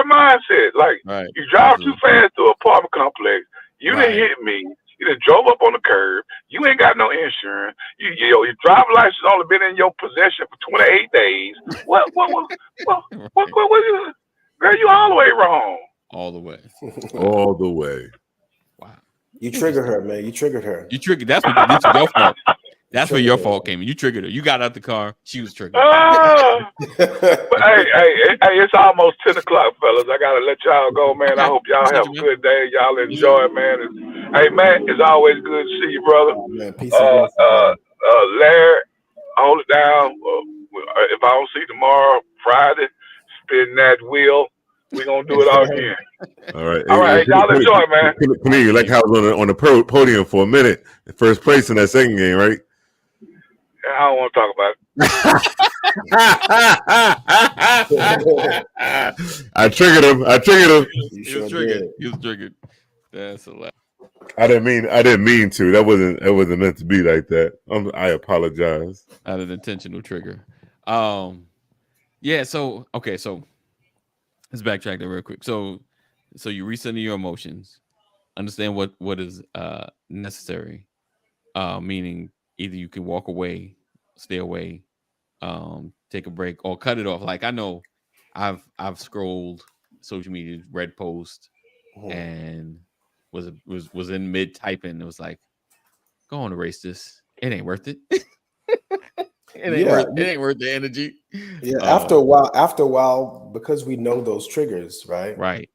mindset. Like Right. you drive too fast through an apartment complex. You Right. didn't hit me. You done drove up on the curb. You ain't got no insurance. Your driver license only been in your possession for 28 days. What you, girl, you all the way wrong. All the way. All the way. Wow. You triggered her, man. You triggered her. You triggered. That's your fault. That's where your fault came in. You triggered her. You got out the car. She was triggered. But hey, it's almost 10 o'clock, fellas. I gotta let y'all go, man. Okay. I hope y'all have a Man. good day. Y'all enjoy it, man. Hey, man, it's always good to see you, brother. Oh, man, peace and blessings, man. Larry, hold it down. If I don't see you tomorrow, Friday, spin that wheel. We're gonna do it all again. All right. All right, y'all enjoy, man. Panini, you like how I was on the podium for a minute, first place in that second game, right? I don't want to talk about it. I triggered him. You He sure was triggered. did. He was triggered. That's a lot. I didn't mean to. That wasn't meant to be like that. I apologize. Not an intentional trigger. Yeah. So okay. So let's backtrack that real quick. So you recenter your emotions, understand what is necessary. Meaning either you can walk away, stay away, take a break, or cut it off. Like I know, I've scrolled social media, read posts, and was in mid typing. It was like, go on, erase this. It ain't worth it. It ain't worth the energy. Yeah, after a while, because we know those triggers, right? Right.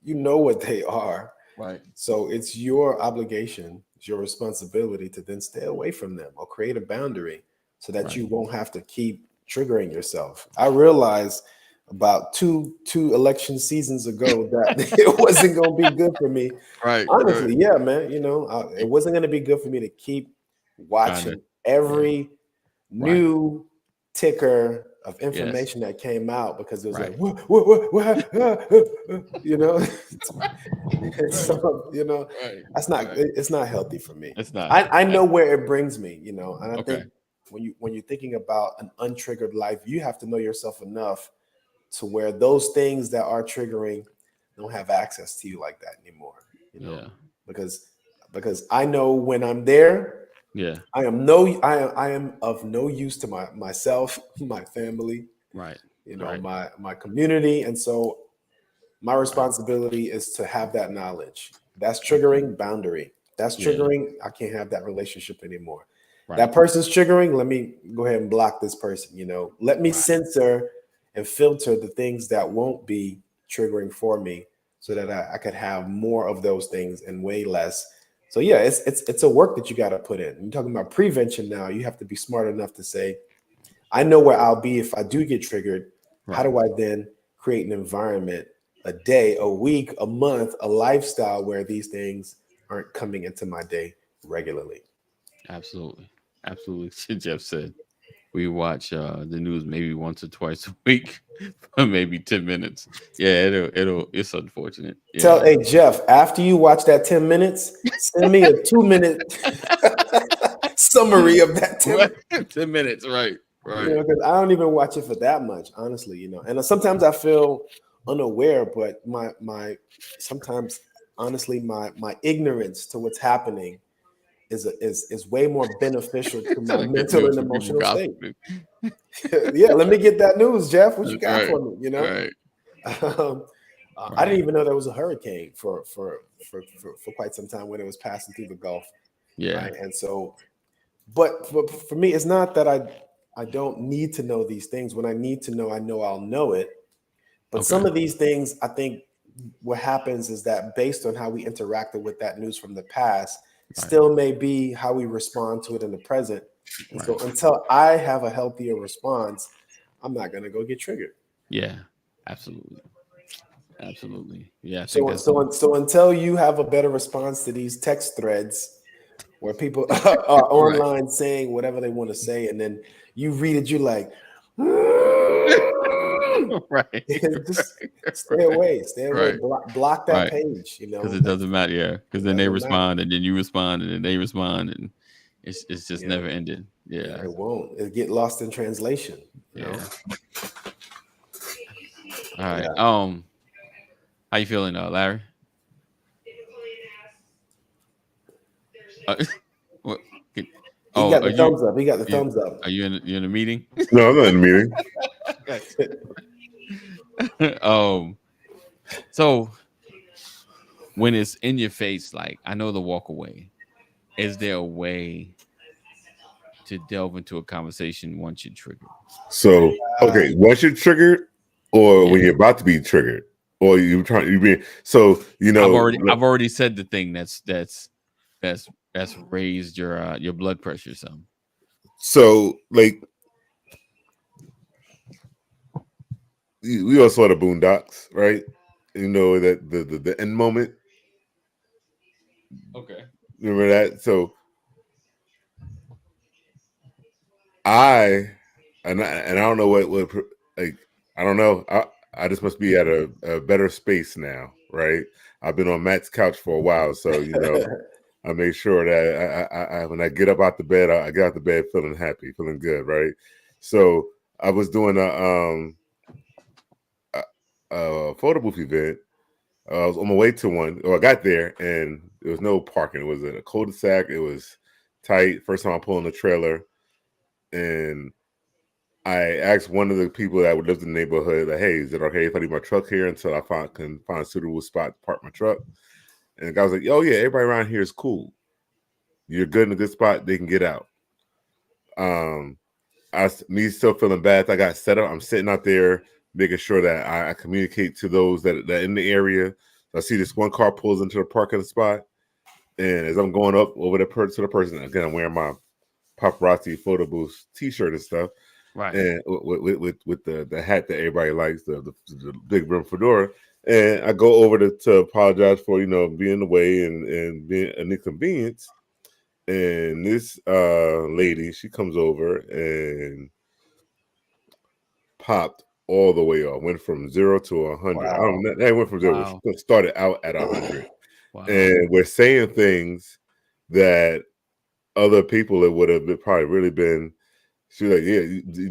You know what they are. Right. So it's your obligation, it's your responsibility to then stay away from them or create a boundary so that you won't have to keep triggering yourself. I realized about two election seasons ago that it wasn't going to be good for me. Right. Honestly, yeah, man. You know, it wasn't going to be good for me to keep watching every new ticker of information that came out because it was like, you know, so, you know, that's not, it's not healthy for me. It's not. I know where it brings me, you know, and I think when you're thinking about an untriggered life, you have to know yourself enough to where those things that are triggering don't have access to you like that anymore, you know, because I know when I'm there, I am of no use to myself, my family, you know, my community. And so my responsibility is to have that knowledge. That's triggering, boundary. That's triggering, I can't have that relationship anymore. That person's triggering, let me go ahead and block this person, you know. Let me censor and filter the things that won't be triggering for me so that I could have more of those things and way less. So yeah, it's a work that you got to put in. You're talking about prevention now. You have to be smart enough to say, I know where I'll be if I do get triggered. How do I then create an environment, a day, a week, a month, a lifestyle where these things aren't coming into my day regularly? Absolutely. Jeff said we watch the news maybe once or twice a week for maybe 10 minutes. Yeah, it's unfortunate. Yeah. Hey Jeff, after you watch that 10 minutes, send me a 2-minute summary of that 10 minutes, right. You know, because I don't even watch it for that much, honestly, you know. And sometimes I feel unaware, but sometimes honestly my ignorance to what's happening is way more beneficial to my mental and emotional state. Yeah, let me get that news, Jeff. What you got for me? You know, I didn't even know there was a hurricane for quite some time when it was passing through the Gulf. Yeah, right? And so, but for me, it's not that I don't need to know these things. When I need to know, I know I'll know it. But some of these things, I think what happens is that based on how we interacted with that news from the past, still may be how we respond to it in the present. And so until I have a healthier response, I'm not going to go get triggered. Yeah, Absolutely. Yeah. I think So, that's so until you have a better response to these text threads where people are online saying whatever they want to say, and then you read it, you're like, right. just stay away, Right. block that Right. page, you know, Because it doesn't matter. Yeah. Because then they doesn't matter. respond, and then you respond, and then they respond, and it's just Yeah. never ended. Yeah. It won't. It'll get lost in translation. You know? All right. Yeah. How you feeling, Larry? What? He got the thumbs up. He got the you- thumbs up. Are you in a meeting? No, I'm not in the meeting. So when it's in your face, like I know the walk away, is there a way to delve into a conversation once you're triggered? So okay, once you're triggered, or when you're about to be triggered, or you being so you know. I've already said the thing that's raised your blood pressure some. So like we all saw the Boondocks, right? You know that the end moment. Okay. Remember that? So I don't know what like I don't know. I just must be at a better space now, right? I've been on Matt's couch for a while, so you know I make sure that I when I get up out the bed, I get out the bed feeling happy, feeling good, right? So I was doing a photo booth event. I was on my way to one, or I got there, and there was no parking. It was a cul-de-sac. It was tight. First time I pulled in the trailer, and I asked one of the people that lived in the neighborhood, like, "Hey, is it okay if I leave my truck here until I can find a suitable spot to park my truck?" And the guy was like, "Oh yeah, everybody around here is cool. You're good in a good spot. They can get out." Me still feeling bad. I got set up. I'm sitting out there making sure that I communicate to those that in the area. So I see this one car pulls into the parking spot, and as I'm going up over to the person, again, I'm wearing my paparazzi photo booth T-shirt and stuff, Right? And with the hat that everybody likes, the big brim fedora, and I go over to apologize for being in the way and being an inconvenience. And this lady, she comes over and popped all the way off. Went from 0 to 100. Wow. I don't know. That went from 0. Wow. She started out at 100. Wow. And we're saying things that other people it would have probably really been. She was like, "Yeah,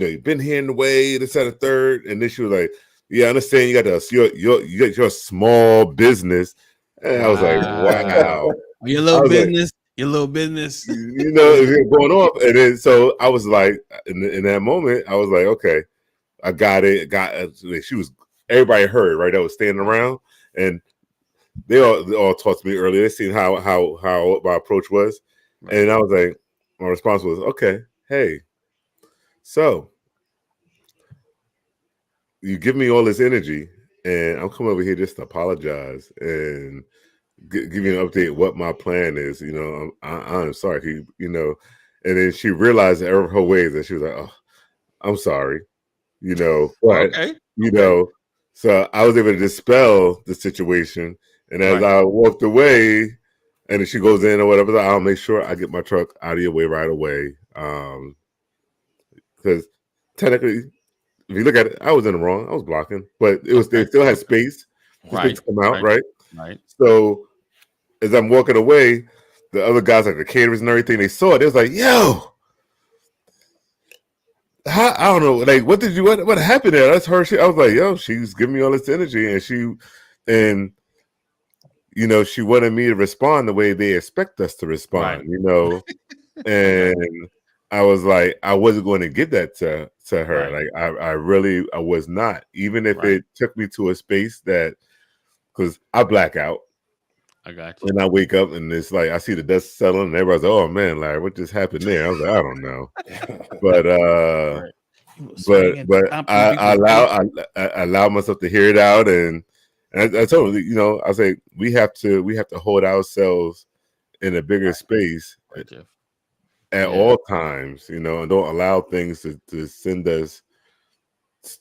you've been here in the way, this, and the third." And then she was like, "Yeah, I understand you got you got your small business." And I was like, "Wow, your little business." Your little business, going off, and then so I was like, in that moment, I was like, okay, I got it. She was everybody heard right that was standing around, and they all talked to me earlier. They seen how my approach was, and I was like, my response was, okay, hey, so you give me all this energy, and I'm coming over here just to apologize and give you an update what my plan is. I'm sorry, and then she realized the error of her ways, and she was like, "Oh, I'm sorry," but so I was able to dispel the situation. And as I walked away, and then she goes in or whatever, I'll make sure I get my truck out of your way right away, because technically, if you look at it, I was in the wrong. I was blocking, but it was they still had space to come out, right? Right. So as I'm walking away, the other guys, like the caterers and everything, they saw it. They was like, "Yo, I don't know, like, what happened there?" That's her shit. I was like, "Yo, she's giving me all this energy, and she wanted me to respond the way they expect us to respond, and I was like, I wasn't going to get that to her. Like, I was not, even if it took me to a space that, because I black out. I got you. And I wake up and it's like I see the dust settling, and everybody's like, "Oh man, Larry, what just happened there?" I was like, "I don't know," but I allow myself to hear it out, and I told her, I say we have to hold ourselves in a bigger space at all times, and don't allow things to send us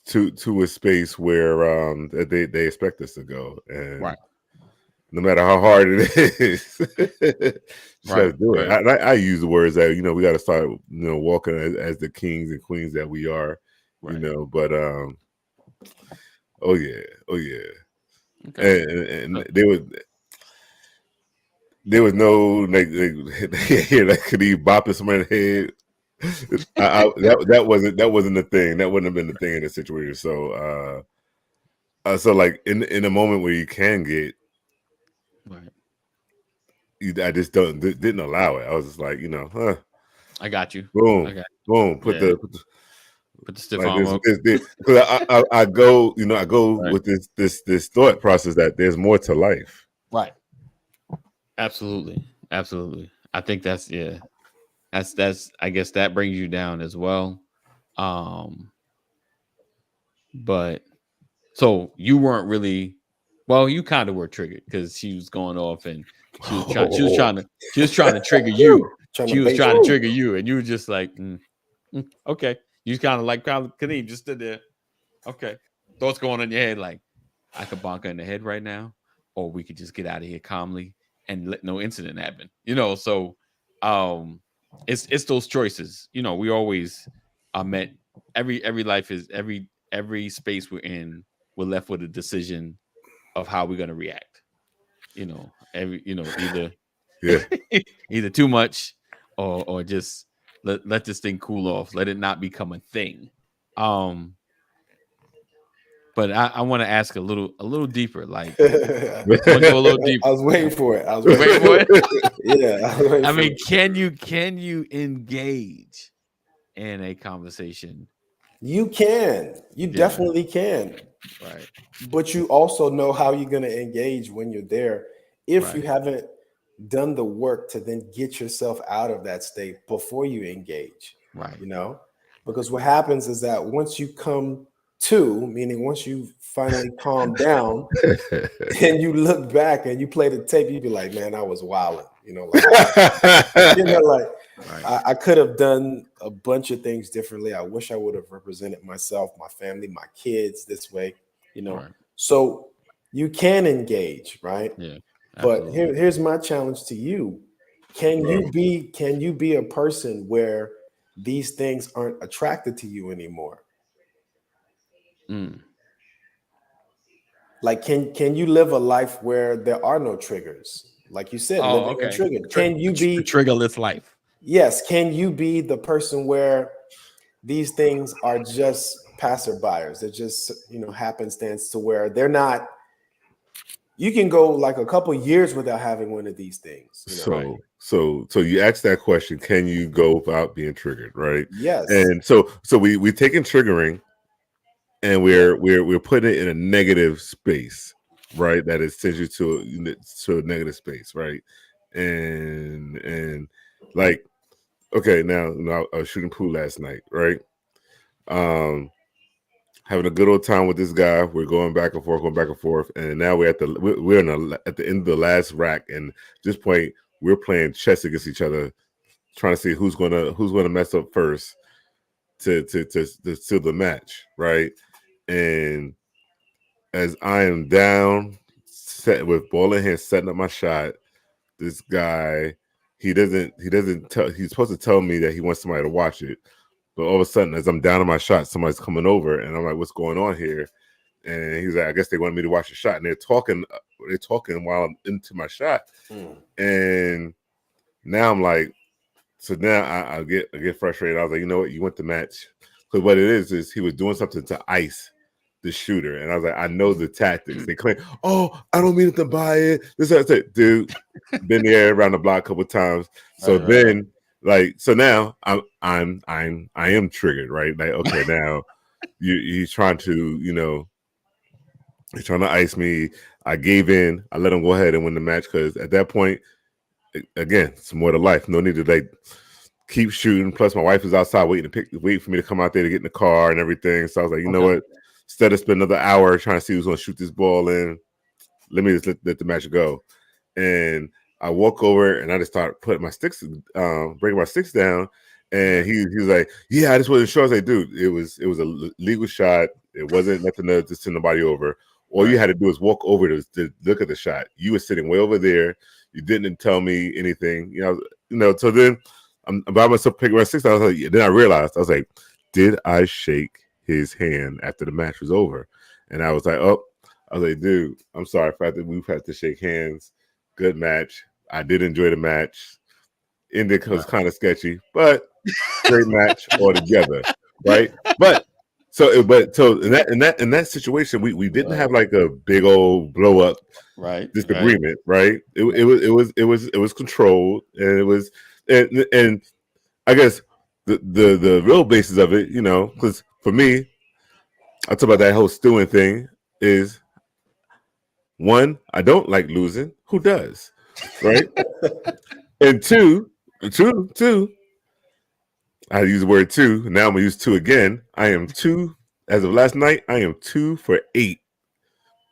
to a space where they expect us to go, and Right. no matter how hard it is, just gotta do it. Right. I use the words that we got to start walking as the kings and queens that we are, Right. But oh yeah. Okay. And there was no like Khabib bopping somebody in the head. That wasn't the thing. That wouldn't have been the thing in the situation. So so like in a moment where you can get, Right. I just didn't allow it. I was just like, I got you. boom, I got boom, put the stiff like arm up. because I go Right. with this thought process that there's more to life. Right. Absolutely. I think that's I guess that brings you down as well. But so you weren't really, well, you kind of were triggered because she was going off and she was trying to trigger you. She was trying to trigger you, and you were just like, okay. You kind of like Kadeem just stood there. Okay. Thoughts going on in your head like, I could bonk her in the head right now, or we could just get out of here calmly and let no incident happen. So it's those choices. We always are met. Every life is every space we're in, we're left with a decision of how we're gonna react. Either either too much or just let this thing cool off, let it not become a thing. But I want to ask a little deeper, like go a little deeper. I was waiting for it. Waiting for it. Yeah. I mean, can you engage in a conversation? You can. You definitely can. Right. But you also know how you're going to engage when you're there. If you haven't done the work to then get yourself out of that state before you engage. Right. Because what happens is that once you come to, meaning once you finally calm down and you look back and you play the tape, you'd be like, man, I was wilding. I could have done a bunch of things differently. I wish I would have represented myself, my family, my kids this way, Right. So you can engage, right? Yeah. But here's my challenge to you. Can you be a person where these things aren't attracted to you anymore? Like, can you live a life where there are no triggers? Like you said, living untriggered. Can you be triggerless life? Yes. Can you be the person where these things are just passerbyers? They're just, happenstance to where they're not. You can go like a couple years without having one of these things. So you asked that question: can you go without being triggered? Right? Yes. And so we taking triggering, and we're putting it in a negative space, right? That is sends you to a negative space, right? And like, okay, now I was shooting pool last night, right? Having a good old time with this guy. We're going back and forth, and now we're at the end of the last rack. And at this point, we're playing chess against each other, trying to see who's gonna mess up first to seal the match, right? And as I am down, set with ball in hand, setting up my shot, this guy, he's supposed to tell me that he wants somebody to watch it. But all of a sudden, as I'm down on my shot, somebody's coming over, and I'm like, "What's going on here?" And he's like, "I guess they wanted me to watch the shot." And they're talking while I'm into my shot. And now I'm like, so now I get frustrated. I was like, you know what? You want the match, because what it is he was doing something to ice the shooter, and I was like, I know the tactics. They claim, "Oh, I don't mean to buy it." This, that's it, dude. Been there around the block a couple of times. So then. Like, so now I am triggered, right? Like, okay, now he's trying to, he's trying to ice me. I gave in. I let him go ahead and win the match, because at that point, again, it's more to life. No need to like keep shooting. Plus, my wife is outside waiting for me to come out there to get in the car and everything. So I was like, you know what? Instead of spending another hour trying to see who's going to shoot this ball in, let me just let the match go. And I walk over and I just start putting my sticks, breaking my sticks down, And he was like, "Yeah, I just wasn't sure." I was like, "Dude, it was a legal shot. It wasn't nothing to send nobody over. All you had to do is walk over to look at the shot. You were sitting way over there. You didn't tell me anything. You know. So then I'm by myself picking around 6. I was like, then I realized, I was like, did I shake his hand after the match was over? And I was like, oh, I was like, dude, I'm sorry for that. We've had to shake hands. Good match. I did enjoy the match. Ended was kind of sketchy, but great match altogether, right? But so in that situation, we didn't have like a big old blow up disagreement, right? It was controlled, and it was and I guess the real basis of it, because for me, I talk about that whole stewing thing is, one, I don't like losing. Who does, right? And two, I use the word 2. Now I'm gonna use 2 again. I am 2 as of last night. I am 2 for 8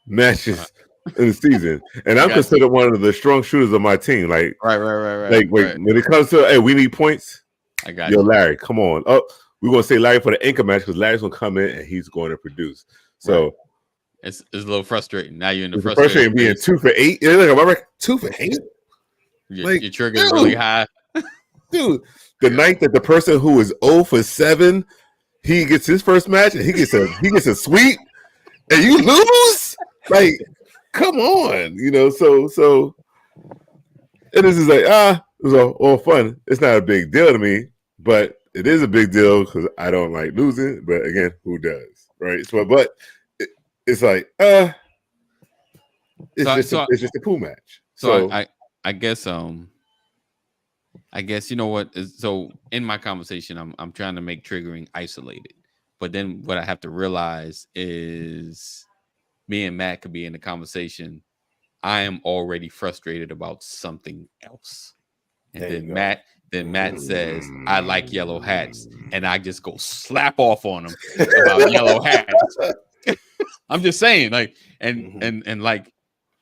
matches in the season, and I'm considered one of the strong shooters of my team. Like, right. Like, when it comes to, hey, we need points. I got yo, you. Larry, come on. Oh, we're gonna say Larry for the anchor match because Larry's gonna come in and he's going to produce. So it's a little frustrating. Now you're in the it's frustrating being 2 for 8. Yeah, like, am I right? 2 for 8. Your trigger really high, dude. The night that the person who is 0 for 7, he gets his first match and he gets a sweep, and you lose. Like, come on, So it is like it was all fun. It's not a big deal to me, but it is a big deal because I don't like losing. But again, who does, right? So, but it's like it's just a pool match. So I guess you know what is, so in my conversation I'm trying to make triggering isolated, but then what I have to realize is me and Matt could be in the conversation. I am already frustrated about something else, and then Matt says I like yellow hats, and I just go slap off on him about yellow hats. I'm just saying, like, and like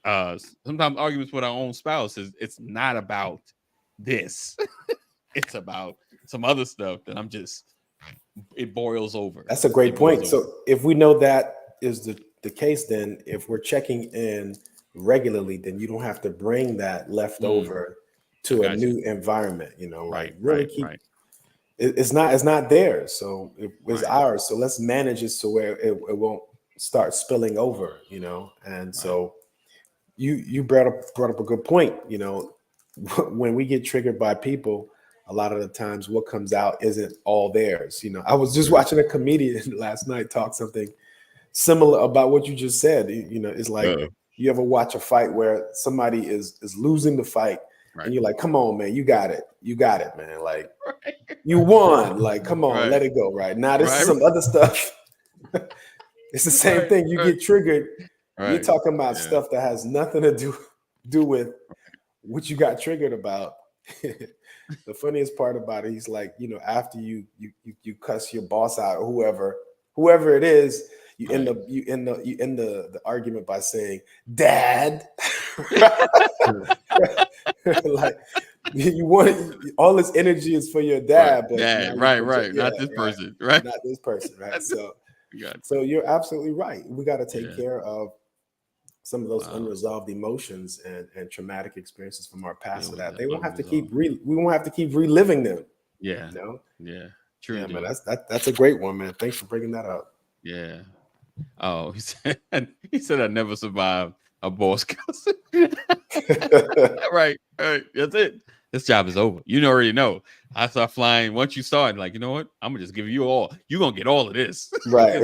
sometimes arguments with our own spouse is it's not about this. It's about some other stuff that it boils over. That's a great point. So if we know that is the case, then if we're checking in regularly, then you don't have to bring that leftover to a new environment, it's not theirs, so it's ours. So let's manage it so where it won't start spilling over, and so you brought up a good point. When we get triggered by people, a lot of the times what comes out isn't all theirs. I was just watching a comedian last night talk something similar about what you just said. It's like you ever watch a fight where somebody is losing the fight, and you're like, come on, man, you got it, man, like you won, like come on, let it go. Right now, this is some other stuff. It's the same thing. You get triggered. You're talking about stuff that has nothing to do with what you got triggered about. The funniest part about it, he's like, after you cuss your boss out or whoever it is, you end the argument by saying, "Dad," like you want all this energy is for your dad, but right, not this person, right? Not this person, right? So you're absolutely right. We got to take care of some of those unresolved emotions and traumatic experiences from our past, so that they won't have to we won't have to keep reliving them. Yeah. True. Yeah, man, that's a great one, man. Thanks for bringing that up. Yeah. Oh, he said I never survived a boss cuss. Right. That's it. This job is over. You already know. I start flying. Once you start, like, you know what? I'm gonna just give you all. You're gonna get all of this. Right.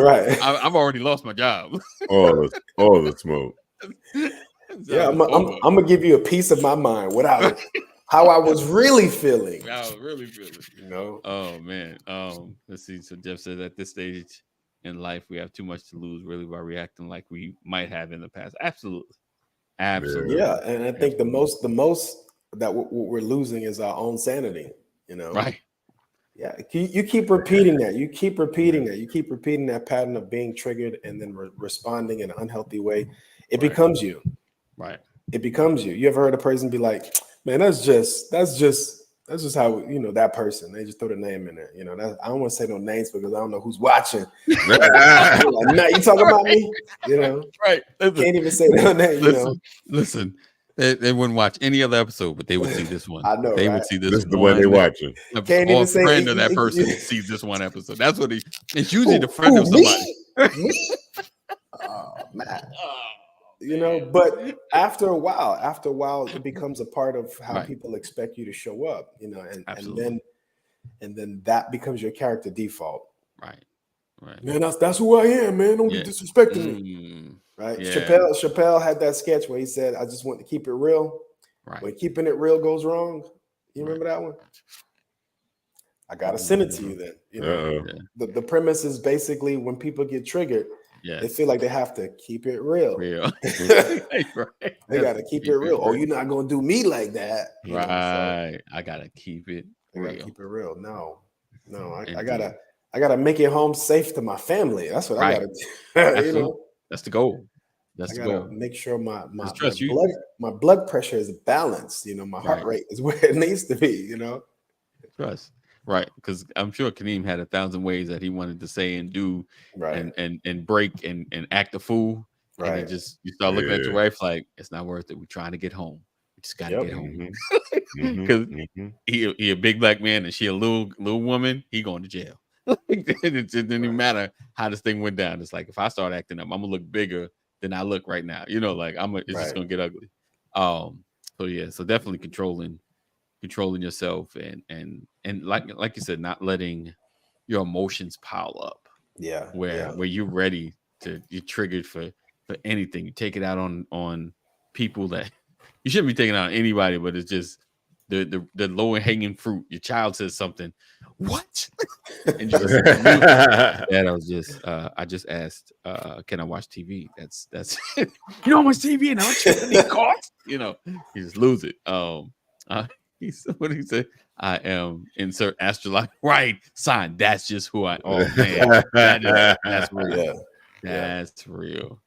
I've already lost my job. all the smoke. Yeah, I'm gonna give you a piece of my mind without how I was really feeling. Oh man. Let's see. So Jeff said at this stage in life we have too much to lose really by reacting like we might have in the past. Absolutely. Yeah, and I think the most that what we're losing is our own sanity. Right. Yeah, you keep repeating that. You keep repeating that pattern of being triggered and then responding in an unhealthy way. It becomes you. Right. It becomes you. You ever heard a person be like, "Man, that's just That's just how that person. They just throw the name in there. I don't want to say no names because I don't know who's watching. Like, Matt, you talking about me? Right. Can't even say no name. Listen. They wouldn't watch any other episode, but they would see this one. I know, they right? would see This is the one they watching. Can't even say friend of that person sees this one episode. That's what it's usually the friend of somebody. Oh, man. But after a while, it becomes a part of how people expect you to show up, and then that becomes your character default. Right. Man, that's who I am, man. Don't be disrespecting me. Right. Yeah. Chappelle had that sketch where he said, I just want to keep it real. Right. When keeping it real goes wrong. You remember that one? I gotta send it to you then. The premise is basically when people get triggered, they feel like they have to keep it real. They got to keep it real. Oh, you're not gonna do me like that. Right. I gotta keep it real. Keep it real. No, I gotta make it home safe to my family. That's what I gotta do. That's the goal. I gotta make sure my blood pressure is balanced. My heart rate is where it needs to be. Trust. Right, because I'm sure Kaneem had 1,000 ways that he wanted to say and do, and break and act a fool. Right. And you start looking at your wife like it's not worth it. We're trying to get home. We just got to get home. Because he a big black man and she a little woman. He going to jail. It didn't even matter how this thing went down. It's like if I start acting up, I'm gonna look bigger than I look right now. It's just gonna get ugly. So definitely controlling yourself and like you said, not letting your emotions pile up. Where you're ready you're triggered for anything. You take it out on people that you shouldn't be taking out on anybody, but it's just the low hanging fruit. Your child says something, what? And you I just asked, can I watch TV? That's you don't watch TV and I'm getting caught. You just lose it. He said, what did he say? I am insert astrological right sign. That's just who I. Oh man, that's real. That's real.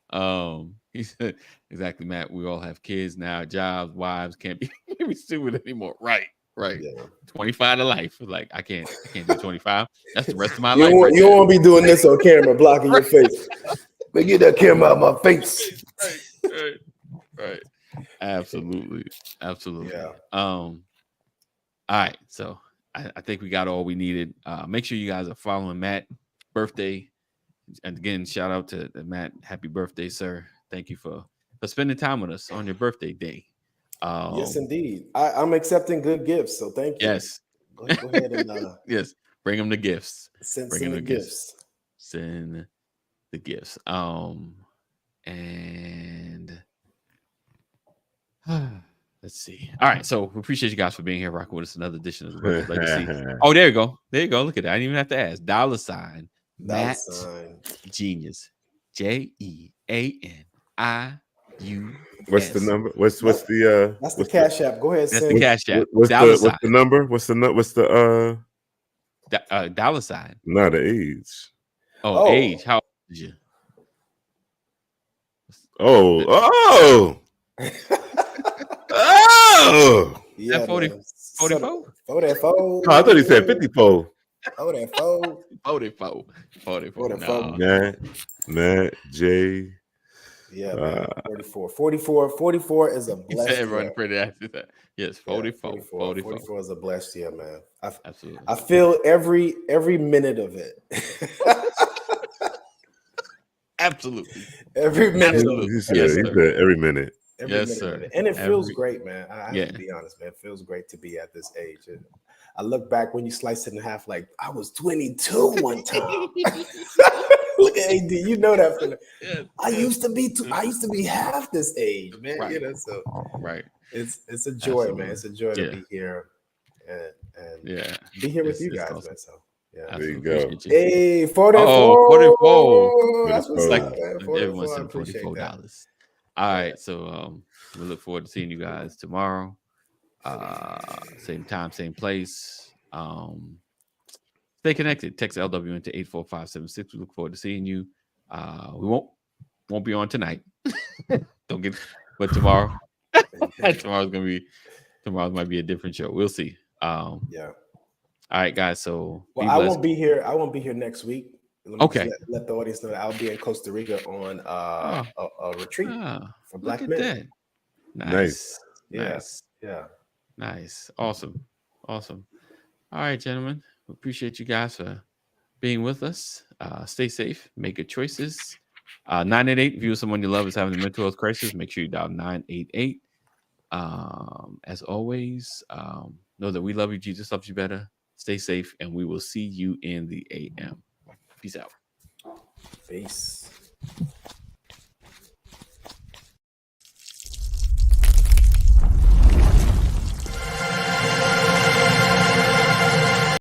He said exactly, Matt. We all have kids now, jobs, wives. Can't be stupid anymore. Right. Yeah. 25 to life. Like I can't do 25. That's the rest of my life. You don't want to be doing this on camera, blocking your face. But get that camera out of my face. Right. Absolutely. Yeah. All right. So I think we got all we needed. Make sure you guys are following Matt. Birthday. And again, shout out to Matt. Happy birthday, sir. Thank you for spending time with us on your birthday day. Yes, indeed. I'm accepting good gifts, so thank you. Yes. Go ahead and yes. Bring them the gifts. Send the gifts. Send the gifts. And let's see. All right, so we appreciate you guys for being here, rocking with us. Another edition of the Brothers of Legacy. Oh, there you go. Look at that. I didn't even have to ask. $. Matt Genius. JEANIU. What's the number? What's the that's the Cash App. Go ahead. That's the Cash App. What's the number? What's the $? Not the age. Oh, age. How old is you? Oh. Yeah, 44? 44. Oh, I thought he said 54. 44. Matt J. Yeah, 44. 44 is a blessed year. Everyone pretty after that. Yes, 44. 44 is a blessed year, man. Absolutely. I feel every minute of it. Absolutely. Every minute of it. He said every minute. Yes, sir. And it feels great, man. I have to be honest, man. It feels great to be at this age. And I look back when you slice it in half, like I was 22 one time. Look at AD, you know that feeling. Yeah. I used to be half this age, man. Right. So right. It's a joy, man. It's a joy to be here and be here with you guys, awesome. Man. So there you go. Hey, 44. Oh, 44. That's what's like everyone said $44. All right, so we look forward to seeing you guys tomorrow. Same time, same place. Stay connected. Text LW into 84576. We look forward to seeing you. We won't be on tonight. But tomorrow. Tomorrow might be a different show. We'll see. Yeah. All right, guys. So Well, be I blessed. won't be here. I won't be here next week. Let me Okay. just let the audience know that I'll be in Costa Rica on a retreat for Look Black at men. that. Nice. Nice. Yeah. Nice. Awesome. Awesome. All right, gentlemen. We appreciate you guys for being with us. Stay safe. Make good choices. 988. If you or someone you love is having a mental health crisis, make sure you dial 988. As always, know that we love you. Jesus loves you better. Stay safe, and we will see you in the AM. Peace out. Peace.